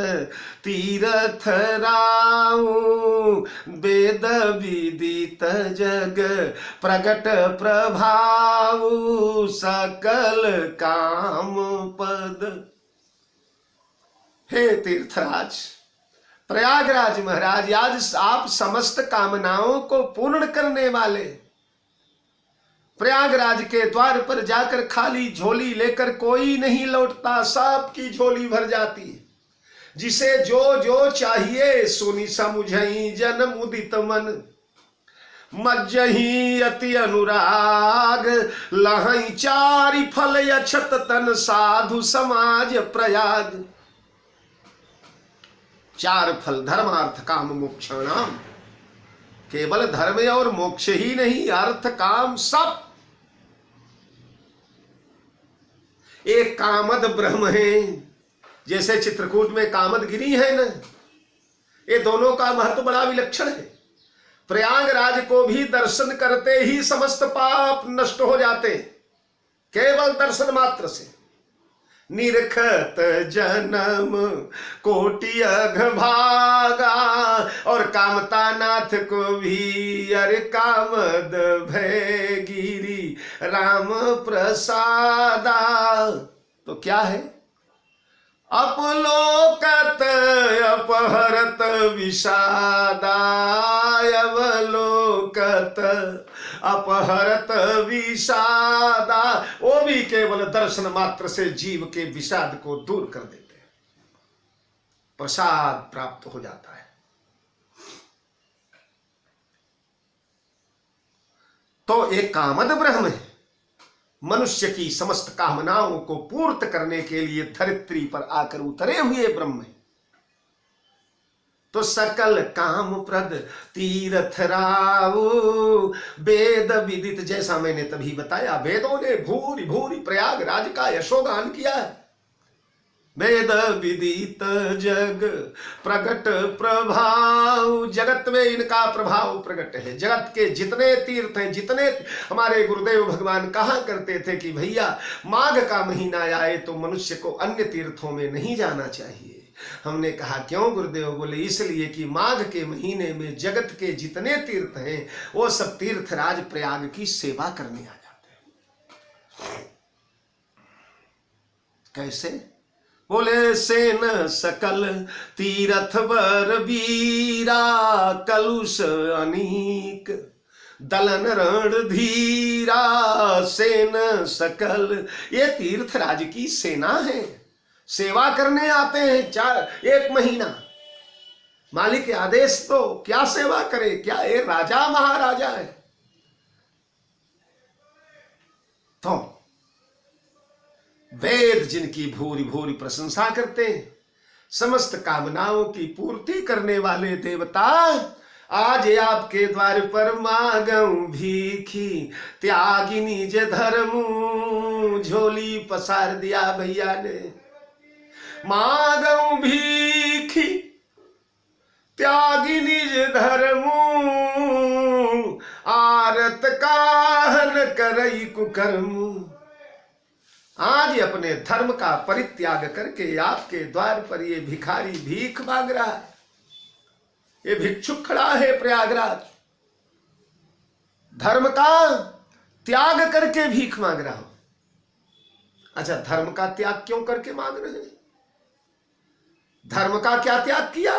तीरथ राऊ, वेद विदित जग प्रगट प्रभाऊ, सकल काम पद हे तीर्थराज प्रयागराज महाराज, आज आप समस्त कामनाओं को पूर्ण करने वाले, प्रयागराज के द्वार पर जाकर खाली झोली लेकर कोई नहीं लौटता, सबकी झोली भर जाती है। जिसे जो जो चाहिए सुनी समुझई जन मुदित मन, मज्जही अति अनुराग लहई चारि फल अछत तन साधु समाज प्रयाग। चार फल धर्मार्थ काम मोक्षाणाम, केवल धर्म और मोक्ष ही नहीं, अर्थ काम सब। एक कामद ब्रह्म है, जैसे चित्रकूट में कामदगिरी है ना, ये दोनों का महत्व बड़ा विलक्षण है। प्रयागराज को भी दर्शन करते ही समस्त पाप नष्ट हो जाते, केवल दर्शन मात्र से। निरखत जन्म कोटि अघभागा, और कामता नाथ को भी अरे कामद भय गिरी राम प्रसादा। तो क्या है? अपलोकत अपहरत विषादा, अवलोकत अपहरत विषादा। वो भी केवल दर्शन मात्र से जीव के विषाद को दूर कर देते हैं, प्रसाद प्राप्त हो जाता है। तो एक कामद ब्रह्म है, मनुष्य की समस्त कामनाओं को पूर्ण करने के लिए धरित्री पर आकर उतरे हुए ब्रह्म है। तो सकल काम प्रद तीर्थ राव वेद विदित, जैसा मैंने तभी बताया, वेदों ने भूरि भूरि प्रयागराज का यशोगान किया है। वेद विदित जग प्रगट प्रभाव, जगत में इनका प्रभाव प्रकट है। जगत के जितने तीर्थ हैं, जितने हमारे गुरुदेव भगवान कहा करते थे कि भैया माघ का महीना आए तो मनुष्य को अन्य तीर्थों में नहीं जाना चाहिए। हमने कहा क्यों गुरुदेव? बोले इसलिए कि माघ के महीने में जगत के जितने तीर्थ हैं वो सब तीर्थराज प्रयाग की सेवा करने आ जाते हैं। कैसे? बोले सेन सकल तीरथ वर वीरा, कलुष अनीक दलन रण धीरा। सेन सकल, ये तीर्थराज की सेना है, सेवा करने आते हैं। एक महीना मालिक के आदेश, तो क्या सेवा करे? क्या ये राजा महाराजा है? तो वेद जिनकी भूरि भूरि प्रशंसा करते हैं, समस्त कामनाओं की पूर्ति करने वाले देवता, आज आपके द्वार पर मांगऊं भीखी, त्यागी निज धर्मू। झोली पसार दिया भैया ने। मांगऊं भीखी त्यागी निज धर्मू, आरत काहन करई कुकर्मू। आज अपने धर्म का परित्याग करके आपके द्वार पर ये भिखारी भीख मांग रहा है, ये भिक्षुक खड़ा है प्रयागराज, धर्म का त्याग करके भीख मांग रहा हूं। अच्छा, धर्म का त्याग क्यों करके मांग रहे हैं? धर्म का क्या त्याग किया?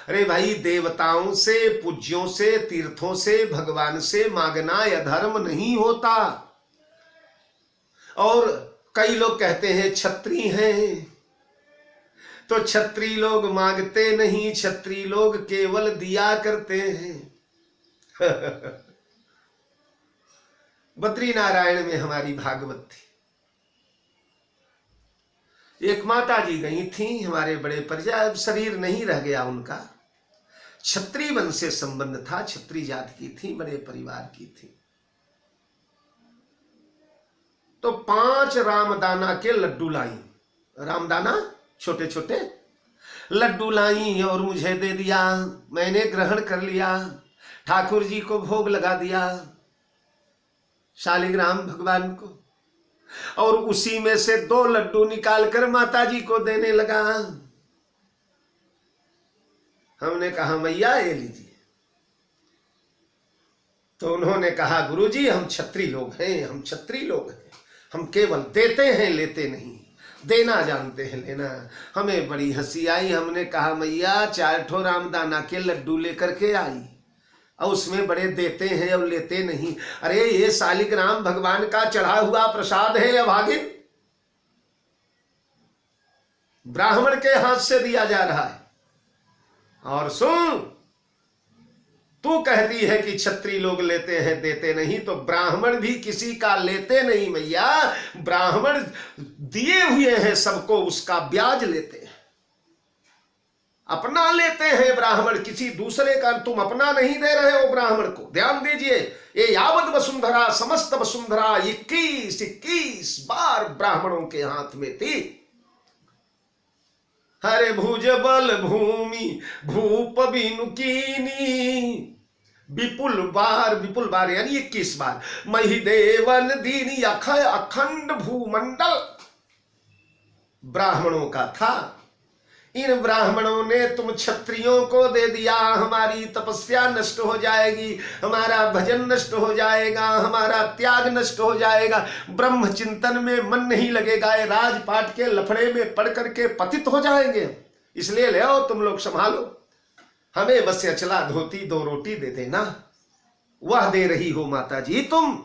अरे भाई, देवताओं से, पूज्यों से, तीर्थों से, भगवान से मांगना यह धर्म नहीं होता। और कई लोग कहते हैं क्षत्रिय हैं, तो क्षत्रिय लोग मांगते नहीं, क्षत्रिय लोग केवल दिया करते हैं। बद्रीनारायण में हमारी भागवत थी, एक माता जी गई थी, हमारे बड़े परिचय, अब शरीर नहीं रह गया उनका, क्षत्रिय वंश से संबंध था, क्षत्रिय जात की थी, बड़े परिवार की थी। तो 5 रामदाना के लड्डू लाई, रामदाना छोटे छोटे लड्डू लाई और मुझे दे दिया। मैंने ग्रहण कर लिया, ठाकुर जी को भोग लगा दिया, शालिग्राम भगवान को, और उसी में से 2 लड्डू निकालकर माता जी को देने लगा। हमने कहा मैया ये लीजिए। तो उन्होंने कहा गुरुजी हम क्षत्रिय लोग हैं, हम क्षत्रिय लोग हैं, हम केवल देते हैं लेते नहीं। देना जानते हैं लेना। हमें बड़ी हंसी आई, हमने कहा मैया 4 ठो रामदाना के लड्डू लेकर के आई और उसमें बड़े देते हैं और लेते नहीं। अरे ये शालिग्राम भगवान का चढ़ा हुआ प्रसाद है अभागिन, ब्राह्मण के हाथ से दिया जा रहा है। और सुन, तू कहती है कि क्षत्रिय लोग लेते हैं देते नहीं, तो ब्राह्मण भी किसी का लेते नहीं मैया। ब्राह्मण दिए हुए हैं सबको, उसका ब्याज लेते हैं, अपना लेते हैं ब्राह्मण, किसी दूसरे का तुम अपना नहीं दे रहे हो ब्राह्मण को। ध्यान दीजिए, ये यावत वसुंधरा, समस्त वसुंधरा 21 बार ब्राह्मणों के हाथ में थी। हरे भुज बल भूमि भूप बिनुकीनी, विपुल बार यानी 21 बार। मही देवन दीनी अखय अखंड भूमंडल ब्राह्मणों का था। इन ब्राह्मणों ने तुम क्षत्रियों को दे दिया, हमारी तपस्या नष्ट हो जाएगी, हमारा भजन नष्ट हो जाएगा, हमारा त्याग नष्ट हो जाएगा, ब्रह्म चिंतन में मन नहीं लगेगा, ये राजपाट के लफड़े में पड़ करके पतित हो जाएंगे। इसलिए ले आओ तुम लोग संभालो, हमें बस अचला धोती 2 रोटी दे देना। वह दे रही हो माता जी, तुम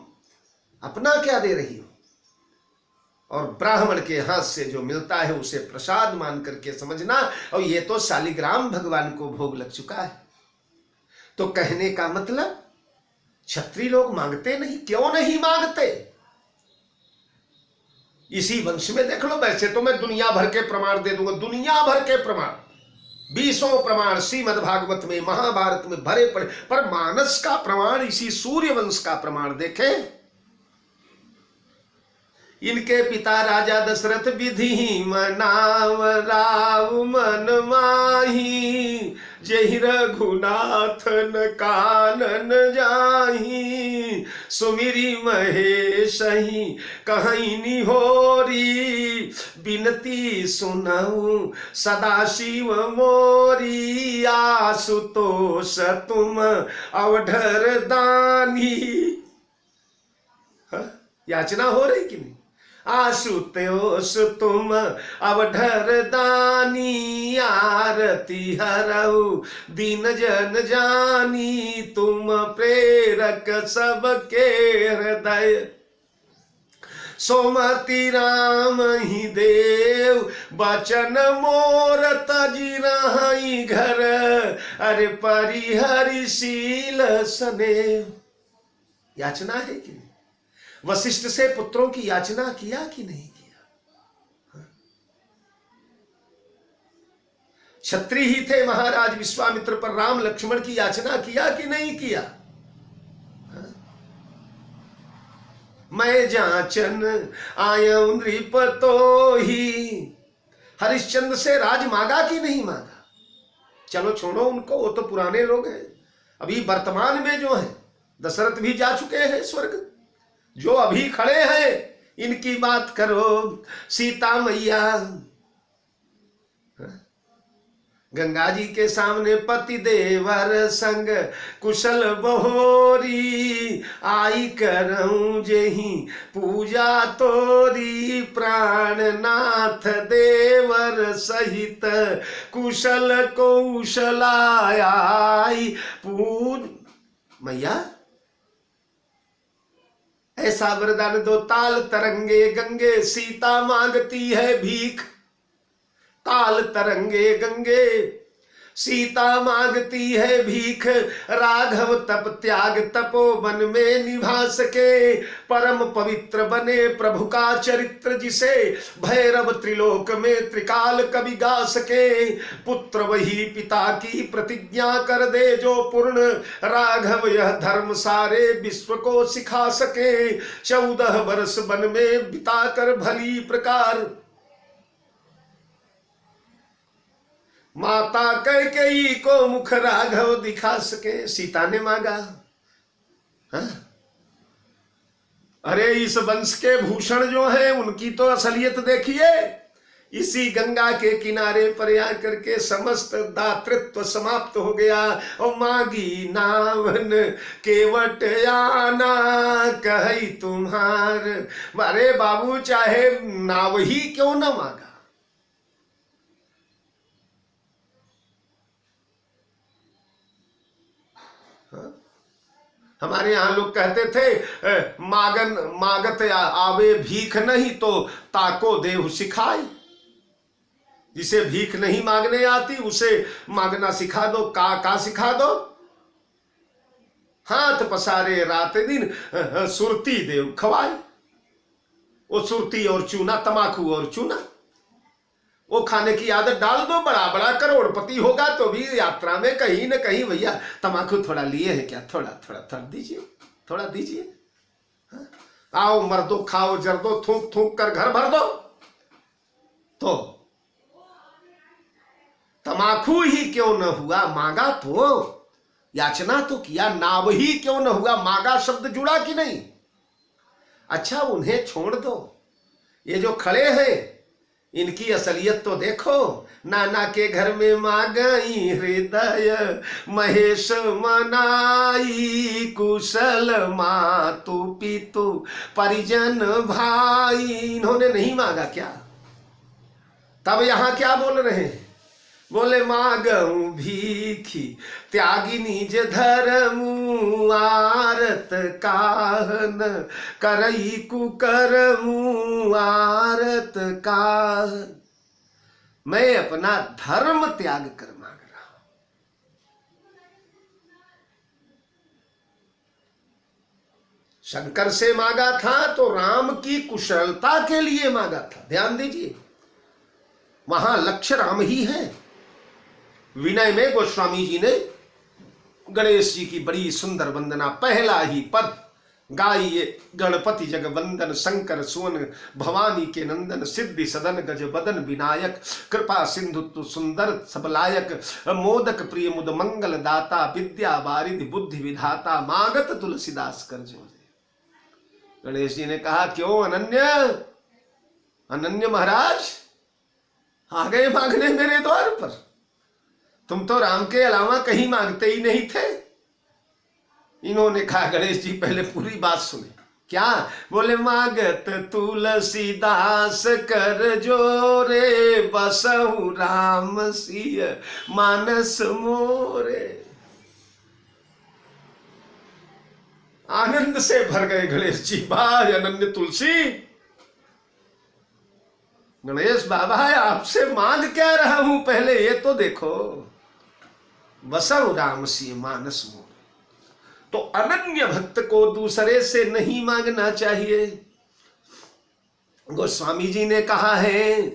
अपना क्या दे रही हो? और ब्राह्मण के हाथ से जो मिलता है उसे प्रसाद मान करके समझना। और ये तो शालिग्राम भगवान को भोग लग चुका है। तो कहने का मतलब क्षत्रिय लोग मांगते नहीं, क्यों नहीं मांगते? इसी वंश में देख लो। वैसे तो मैं दुनिया भर के प्रमाण दे दूंगा, दुनिया भर के प्रमाण, 20 प्रमाण श्रीमद् भागवत में, महाभारत में भरे पड़े, पर मानस का प्रमाण, इसी सूर्य वंश का प्रमाण देखें। इनके पिता राजा दशरथ विधि मनाव राव मन माही, जहि रघुनाथन कानन जाही, सुमिरी महेशहि कहीं निहोरी, बिनती सुनऊ सदाशिव मोरी, आशुतोष तुम अवधर दानी। याचना हो रही कि नहीं? आशुतोष तुम अवधर दानी, आरती हरऊ दीन जन जानी, तुम प्रेरक सबके हृदय, सोमति राम ही देव बचन मोर तजी रही घर, अरे परिहरिशील स्नेह। याचना है कि नहीं? वशिष्ठ से पुत्रों की याचना किया कि नहीं किया? क्षत्रिय ही थे महाराज विश्वामित्र, पर राम लक्ष्मण की याचना किया कि नहीं किया? मैं जाचन आयऊ नृप तो ही, हरिश्चंद्र से राज मांगा कि नहीं मांगा? चलो छोड़ो उनको, वो तो पुराने लोग हैं। अभी वर्तमान में जो है, दशरथ भी जा चुके हैं स्वर्ग, जो अभी खड़े हैं इनकी बात करो। सीता मैया गंगा जी के सामने पति देवर संग कुशल बहोरी, आई करऊं जेहि पूजा तोरी, प्राणनाथ देवर सहित कुशल कौशलाय पूज। मैया ऐसा वरदान दो, ताल तरंगे गंगे, सीता मांगती है भीख। ताल तरंगे गंगे, सीता मांगती है भीख, राघव तप त्याग तपोवन में निभा सके, परम पवित्र बने प्रभु का चरित्र जिसे, भैरव त्रिलोक में त्रिकाल कवि गा सके, पुत्र वही पिता की प्रतिज्ञा कर दे जो पूर्ण, राघव यह धर्म सारे विश्व को सिखा सके, 14 वर्ष वन में बिता कर भली प्रकार, माता कैकेयी को मुख राघव दिखा सके। सीता ने मांगा। अरे इस वंश के भूषण जो है उनकी तो असलियत देखिए। इसी गंगा के किनारे पर आकर के समस्त दातृत्व समाप्त हो गया। और मांगी नावन केवट आना कही तुम्हार। अरे बाबू चाहे नाव ही क्यों न मांगा। हमारे यहां लोग कहते थे मागत आवे भीख नहीं तो ताको देहु सिखाई। जिसे भीख नहीं मांगने आती उसे मांगना सिखा दो। का सिखा दो? हाथ पसारे रात दिन सुरती देव खवाई। वो सुरती और चूना, तमाकू और चूना, वो खाने की आदत डाल दो। बड़ा बड़ा करोड़पति होगा तो भी यात्रा में कहीं न कहीं भैया तमाकू थोड़ा लिए हैं क्या, थोड़ा दीजिए, थोड़ा दीजिए। आओ मर्दो खाओ जर्दो, थूक थूक कर घर भर दो। तो तमाकू ही क्यों न हुआ, मांगा तो, याचना तो किया। नाव ही क्यों न हुआ, मांगा शब्द जुड़ा कि नहीं? अच्छा उन्हें छोड़ दो, ये जो खड़े हैं इनकी असलियत तो देखो। नाना के घर में मांगई हृदय महेश मनाई, कुशल मातु पितु परिजन भाई। इन्होंने नहीं मांगा क्या? तब यहां क्या बोल रहे हैं? बोले मांगऊ भीखी त्यागी निज धर्म, आरत काहन करई कुकर्म, आरत काहन। मैं अपना धर्म त्याग कर मांग रहा हूं। शंकर से मांगा था तो राम की कुशलता के लिए मांगा था। ध्यान दीजिए, वहां लक्ष्य राम ही है। विनय में गोस्वामी जी ने गणेश जी की बड़ी सुंदर वंदना, पहला ही पद गाइए। गणपति जग वंदन शंकर सुवन, भवानी के नंदन सिद्धि सदन गज बदन विनायक, कृपा सिंधु सुंदर सबलायक, मोदक प्रिय मुद मंगल दाता, विद्या वारिधि बुद्धि विधाता, मागत तुलसीदास कर जोरे। गणेश जी ने कहा क्यों अनन्य, अनन्य महाराज आ गए मांगने मेरे द्वार पर। तुम तो राम के अलावा कहीं मांगते ही नहीं थे। इन्होंने कहा गणेश जी पहले पूरी बात सुने। क्या बोले? मांगत तुलसीदास कर जोरे, बसहु राम सिय मानस मोरे। आनंद से भर गए गणेश जी। भाई अनन्य तुलसी, गणेश बाबा आपसे मांग क्या रहा हूं, पहले ये तो देखो। बसहु राम सिय मानस मोरे। तो अनन्य भक्त को दूसरे से नहीं मांगना चाहिए। गोस्वामी जी ने कहा है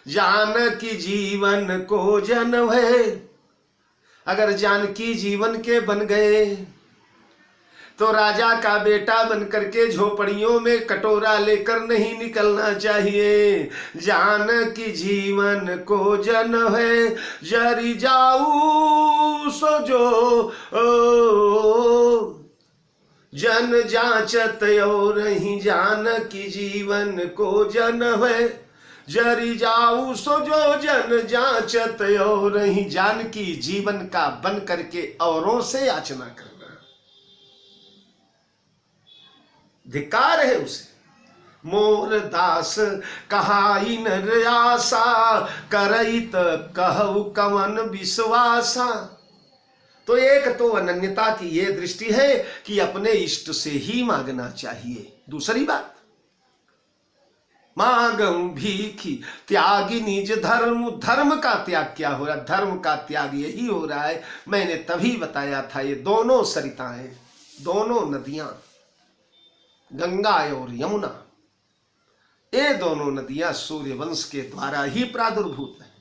जानकी जीवन को जन है। अगर जानकी जीवन के बन गए तो राजा का बेटा बनकर के झोपड़ियों में कटोरा लेकर नहीं निकलना चाहिए। जानकी जीवन को जन है, जरी जाऊ सो जो जन जांचत और नहीं। जानकी जीवन को जन है, जरी जाऊ सो जो जन जांचत और नहीं। जानकी जीवन का बन करके औरों से याचना करना धिक्कार है उसे। मोर दास कहाई नर आशा, करइत कहु कवन विश्वासा। तो एक तो अनन्यता की ये दृष्टि है कि अपने इष्ट से ही मांगना चाहिए। दूसरी बात, मांगऊ भीखी त्यागी निज धर्म। धर्म का त्याग क्या हो रहा है? धर्म का त्याग यही हो रहा है, मैंने तभी बताया था, ये दोनों सरिताएं, दोनों नदियां, गंगा और यमुना, ये दोनों नदियां सूर्यवंश के द्वारा ही प्रादुर्भूत है,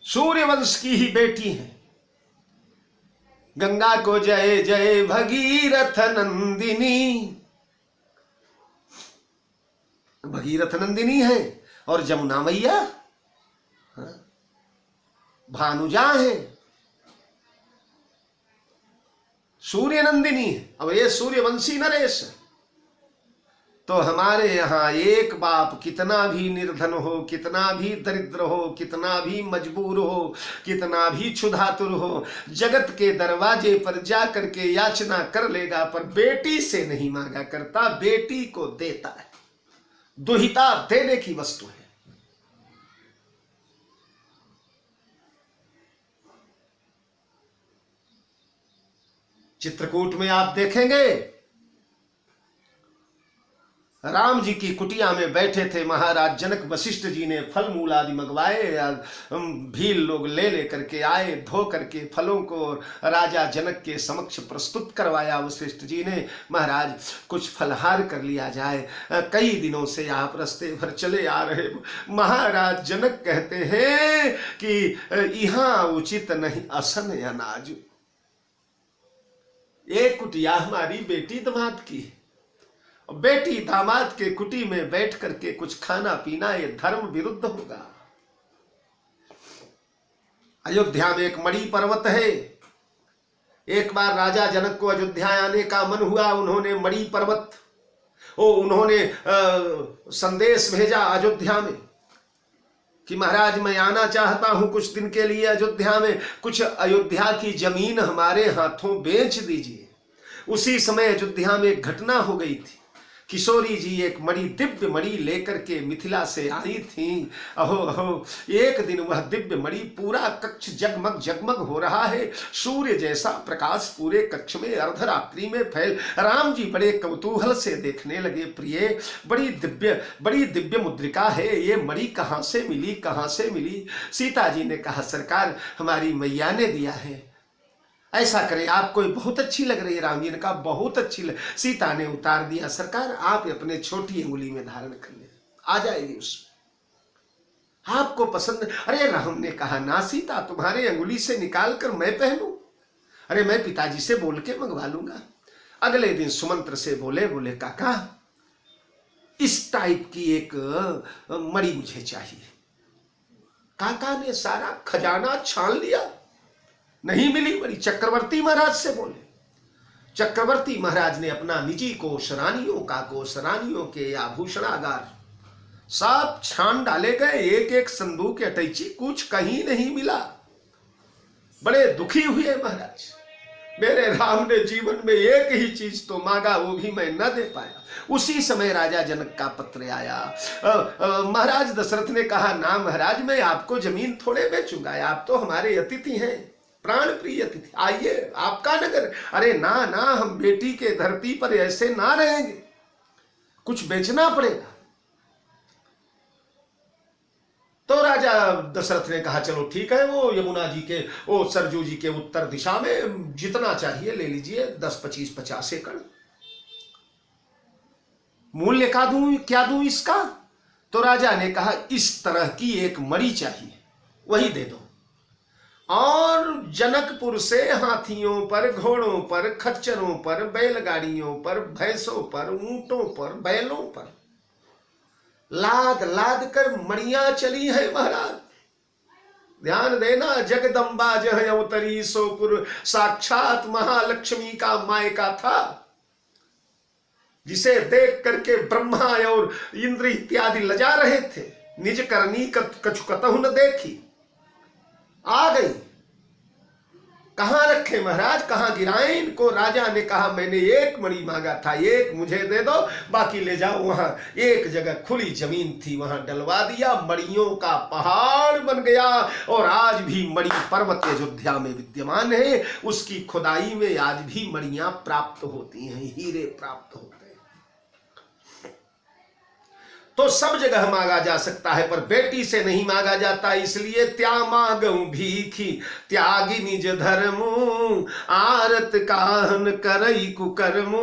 सूर्यवंश की ही बेटी है। गंगा को जय जय भगीरथ नंदिनी, भगीरथ नंदिनी है, और जमुना मैया भानुजा है, सूर्य नंदिनी है। अब ये सूर्यवंशी नरेश है। तो हमारे यहाँ एक बाप कितना भी निर्धन हो, कितना भी दरिद्र हो, कितना भी मजबूर हो, कितना भी क्षुधातुर हो, जगत के दरवाजे पर जा करके याचना कर लेगा, पर बेटी से नहीं मांगा करता, बेटी को देता है। दुहिता देने की वस्तु है। चित्रकूट में आप देखेंगे, राम जी की कुटिया में बैठे थे महाराज जनक। वशिष्ठ जी ने फल मूल आदि मंगवाए, भील लोग ले लेकर के आए, धो करके फलों को राजा जनक के समक्ष प्रस्तुत करवाया। वशिष्ठ जी ने, महाराज कुछ फलहार कर लिया जाए, कई दिनों से आप रास्ते भर चले आ रहे। महाराज जनक कहते हैं कि यहाँ उचित नहीं असन अनाज। एक कुटिया हमारी बेटी दामाद की, बेटी दामाद के कुटी में बैठ करके कुछ खाना पीना, ये धर्म विरुद्ध होगा। अयोध्या में एक मणि पर्वत है। एक बार राजा जनक को अयोध्या आने का मन हुआ, उन्होंने मणि पर्वत, उन्होंने संदेश भेजा अयोध्या में कि महाराज मैं आना चाहता हूं कुछ दिन के लिए अयोध्या में, कुछ अयोध्या की जमीन हमारे हाथों बेच दीजिए। उसी समय अयोध्या में एक घटना हो गई थी। किशोरी जी एक मणि, दिव्य मणि लेकर के मिथिला से आई थी। अहो अहो, एक दिन वह दिव्य मणि, पूरा कक्ष जगमग जगमग हो रहा है, सूर्य जैसा प्रकाश पूरे कक्ष में अर्धरात्रि में फैल। राम जी बड़े कौतूहल से देखने लगे, प्रिय बड़ी दिव्य मुद्रिका है, ये मणि कहाँ से मिली, कहाँ से मिली? सीता जी ने कहा सरकार हमारी मैया ने दिया है। ऐसा करें, आपको बहुत अच्छी लग रही है। राम जी ने कहा बहुत अच्छी लग। सीता ने उतार दिया, सरकार आप अपने छोटी अंगुली में धारण कर ले, आ जाएगी उसमें, आपको पसंद। अरे राम ने कहा ना सीता, तुम्हारे अंगुली से निकाल कर मैं पहनूं? अरे मैं पिताजी से बोल के मंगवा लूंगा। अगले दिन सुमंत्र से बोले काका इस टाइप की एक मणि मुझे चाहिए। काका ने सारा खजाना छान लिया, नहीं मिली मणि। चक्रवर्ती महाराज से बोले, चक्रवर्ती महाराज ने अपना निजी कोष, रानियों का कोष, रानियों के आभूषणागार सब छान डाले गए, एक एक संदूक अटैची, कुछ कहीं नहीं मिला। बड़े दुखी हुए महाराज, मेरे राम ने जीवन में एक ही चीज तो मांगा, वो भी मैं न दे पाया। उसी समय राजा जनक का पत्र आया। महाराज दशरथ ने कहा ना महाराज मैं आपको जमीन थोड़े बेचूंगा, आप तो हमारे अतिथि हैं, प्राण प्रिय अतिथि, आइए आपका नगर। अरे ना ना, हम बेटी के धरती पर ऐसे ना रहेंगे, कुछ बेचना पड़ेगा। तो राजा दशरथ ने कहा चलो ठीक है, वो यमुना जी के, वो सरजू जी के उत्तर दिशा में जितना चाहिए ले लीजिए, 10, 25, 50 एकड़। मूल्य क्या दूं इसका? तो राजा ने कहा इस तरह की एक मणि चाहिए, वही दे दो। और जनकपुर से हाथियों पर, घोड़ों पर, खच्चरों पर, बैलगाड़ियों पर, भैंसों पर, ऊंटों पर, बैलों पर लाद लाद कर मणियां चली है महाराज। ध्यान देना, जगदम्बा जह अवतरी सोपुर, साक्षात महालक्ष्मी का मायका था, जिसे देख करके ब्रह्मा और इंद्र इत्यादि लजा रहे थे। निज करनी कछु कतहु न देखी, आ गई। कहां रखे महाराज, कहां गिराएं इनको? राजा ने कहा मैंने एक मणि मांगा था, एक मुझे दे दो, बाकी ले जाओ। वहां एक जगह खुली जमीन थी, वहां डलवा दिया, मणियों का पहाड़ बन गया। और आज भी मणि पर्वत अयोध्या में विद्यमान है, उसकी खुदाई में आज भी मणियां प्राप्त होती हैं, हीरे प्राप्त होते हैं। तो सब जगह मांगा जा सकता है, पर बेटी से नहीं मांगा जाता। इसलिए त्या मांगू भीखी त्यागी निज धर्मू, आरत काहन करई कुकर्मू।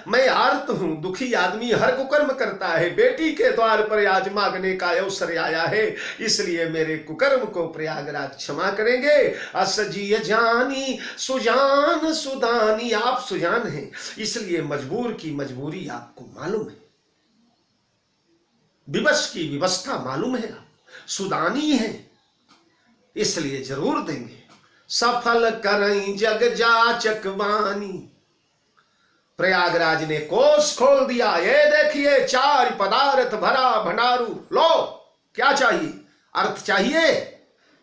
मैं आर्त हूं, दुखी आदमी हर कुकर्म करता है, बेटी के द्वार पर आज मांगने का अवसर आया है, इसलिए मेरे कुकर्म को प्रयागराज क्षमा करेंगे। असजीय जानी सुजान सुदानी, आप सुजान हैं, इसलिए मजबूर की मजबूरी आपको मालूम है, विवश की व्यवस्था मालूम है, आप सुदानी है, इसलिए जरूर देंगे। सफल करई जग जाचक वानी, प्रयागराज ने कोष खोल दिया, ये देखिए 4 पदार्थ भरा भंडारू, लो क्या चाहिए? अर्थ चाहिए?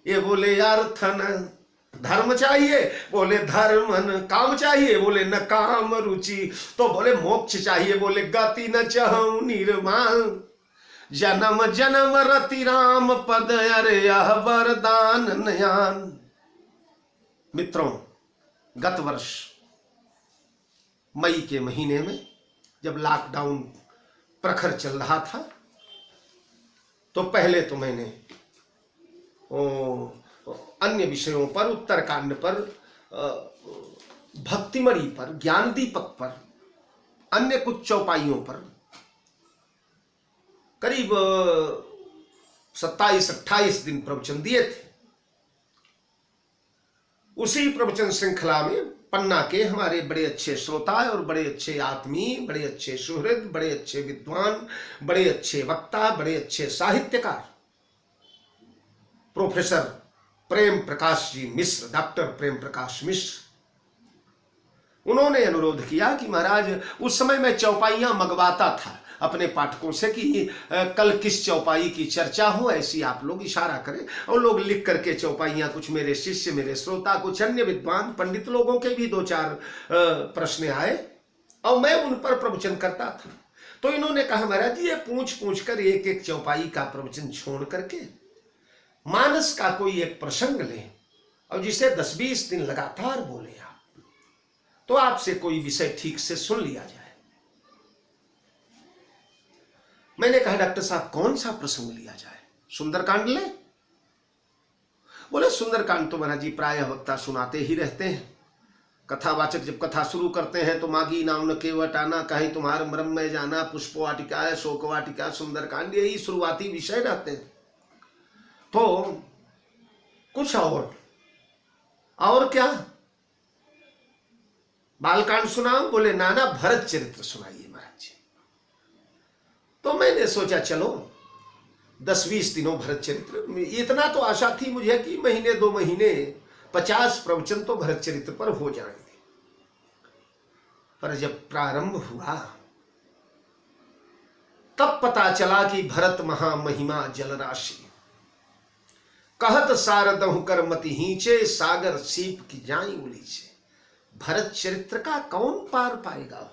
ये बोले अर्थ न। धर्म चाहिए? बोले धर्म न। काम चाहिए? बोले न काम रुचि। तो बोले मोक्ष चाहिए? बोले गति न चाहूं निर्माण। जन्म जन्म रति राम पद, अरे यह वरदान नयान। मित्रों, गत वर्ष मई के महीने में जब लॉकडाउन प्रखर चल रहा था, तो पहले तो मैंने अन्य विषयों पर, उत्तरकांड पर, भक्तिमणि पर, ज्ञान दीपक पर, अन्य कुछ चौपाइयों पर करीब 27-28 दिन प्रवचन दिए थे। उसी प्रवचन श्रृंखला में पन्ना के हमारे बड़े अच्छे श्रोता और बड़े अच्छे आत्मीय, बड़े अच्छे सुहृद, बड़े अच्छे विद्वान, बड़े अच्छे वक्ता, बड़े अच्छे साहित्यकार प्रोफेसर प्रेम प्रकाश जी मिश्र, डॉक्टर प्रेम प्रकाश मिश्र, उन्होंने अनुरोध किया कि महाराज, उस समय मैं चौपाइयां मंगवाता था अपने पाठकों से कि कल किस चौपाई की चर्चा हो, ऐसी आप लोग इशारा करें। और लोग लिख करके चौपाइयां, कुछ मेरे शिष्य, मेरे श्रोता, कुछ अन्य विद्वान पंडित लोगों के भी 2-4 प्रश्न आए और मैं उन पर प्रवचन करता था। तो इन्होंने कहा महाराज जी, ये पूछ पूछ कर एक एक चौपाई का प्रवचन छोड़ करके मानस का कोई एक प्रसंग ले और जिसे 10-20 दिन लगातार बोले आप, तो आपसे कोई विषय ठीक से सुन लिया जाए। मैंने कहा डॉक्टर साहब, कौन सा प्रसंग लिया जाए? सुंदरकांड ले? बोले सुंदरकांड तो महाराज जी प्रायः वक्ता सुनाते ही रहते हैं। कथावाचक जब कथा शुरू करते हैं तो मागी नाम न केवट आना, कहीं तुम्हारे मरम में जाना, पुष्प वाटिका है, शोक वाटिका, सुंदरकांड, यही शुरुआती विषय रहते हैं। तो कुछ और क्या बालकांड सुनाओ? बोले नाना भरत चरित्र सुनाइए महाराज जी। तो मैंने सोचा चलो 10-20 दिनों भरत चरित्र, इतना तो आशा थी मुझे कि महीने 2 महीने 50 प्रवचन तो भरत चरित्र पर हो जाएंगे। पर जब प्रारंभ हुआ तब पता चला कि भरत महामहिमा जलराशि, कहत सारदहु कर मति हींचे, सागर सीप की जाई उलीचे। भरत चरित्र का कौन पार पाएगा?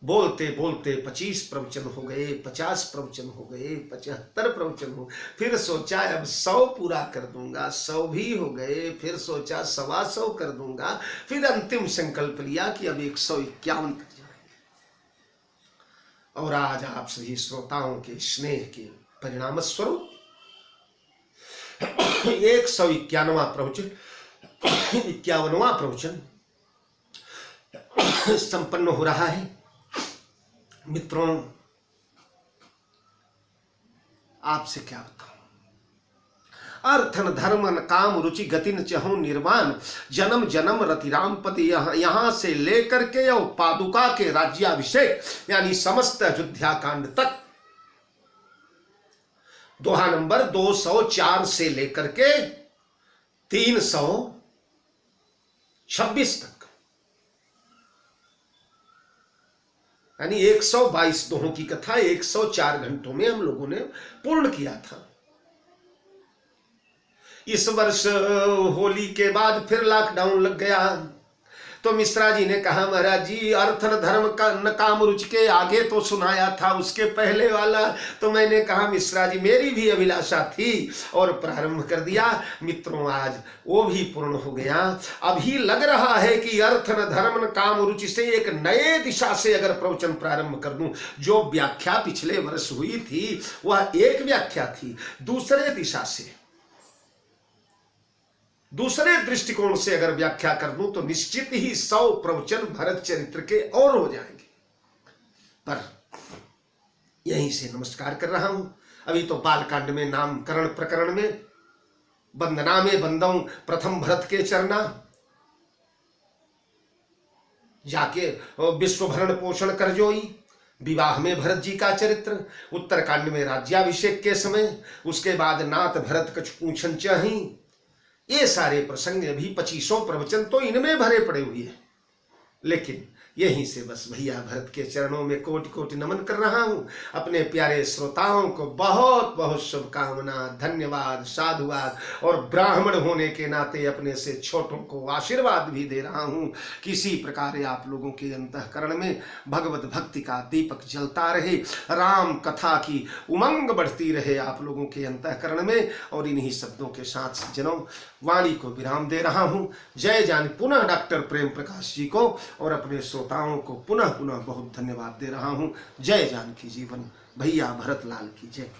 बोलते बोलते 25 प्रवचन हो गए, 50 प्रवचन हो गए, 75 प्रवचन हो, फिर सोचा अब 100 पूरा कर दूंगा, 100 भी हो गए, फिर सोचा 125 कर दूंगा, फिर अंतिम संकल्प लिया कि अब 151 तक जाएंगे। और आज आप सभी श्रोताओं के स्नेह के परिणाम स्वरूप 151वां प्रवचन, 51वां प्रवचन संपन्न हो रहा है। मित्रों, आपसे क्या बताऊं? अर्थन धर्मन काम रुचि गतिन चहु निर्वाण, जन्म जन्म रति राम पति, यहां से लेकर के और पादुका के राज्याभिषेक यानी समस्त अयोध्या कांड तक, दोहा नंबर 204 से लेकर के 326 तक, यानी 122 दोहों की कथा 104 घंटों में हम लोगों ने पूर्ण किया था। इस वर्ष होली के बाद फिर लॉकडाउन लग गया, तो मिश्रा जी ने कहा महाराज जी अर्थ धर्म का न काम रुचि के आगे तो सुनाया था, उसके पहले वाला तो मैंने कहा मिश्रा जी मेरी भी अभिलाषा थी और प्रारंभ कर दिया। मित्रों, आज वो भी पूर्ण हो गया। अभी लग रहा है कि अर्थ न धर्म न काम रुचि से एक नए दिशा से अगर प्रवचन प्रारंभ कर दूं, जो व्याख्या पिछले वर्ष हुई थी वह एक व्याख्या थी, दूसरे दिशा से, दूसरे दृष्टिकोण से अगर व्याख्या कर दूं तो निश्चित ही 100 प्रवचन भरत चरित्र के और हो जाएंगे। पर यहीं से नमस्कार कर रहा हूं। अभी तो बालकांड में नामकरण प्रकरण में वंदना में बंदऊ प्रथम भरत के चरना, जाके विश्वभरण पोषण कर जोई, विवाह में भरत जी का चरित्र, उत्तरकांड में राज्याभिषेक के समय, उसके बाद नाथ भरत कछ पूछन चाही, ये सारे प्रसंग अभी 25 प्रवचन तो इनमें भरे पड़े हुए हैं। लेकिन यहीं से बस भैया भरत के चरणों में कोटि कोटि नमन कर रहा हूँ। अपने प्यारे श्रोताओं को बहुत बहुत शुभकामना, धन्यवाद, साधुवाद और ब्राह्मण होने के नाते अपने से छोटों को आशीर्वाद भी दे रहा हूँ। किसी प्रकार आप लोगों के अंतःकरण में भगवत भक्ति का दीपक जलता रहे, राम कथा की उमंग बढ़ती रहे आप लोगों के अंतःकरण में। और इन्हीं शब्दों के साथ सज्जनों वाणी को विराम दे रहा हूँ। जय जान पुनः डॉक्टर प्रेम प्रकाश जी को और अपने श्रोताओं को पुनः पुनः बहुत धन्यवाद दे रहा हूँ। जय जानकी जीवन, भैया भरत लाल की जय।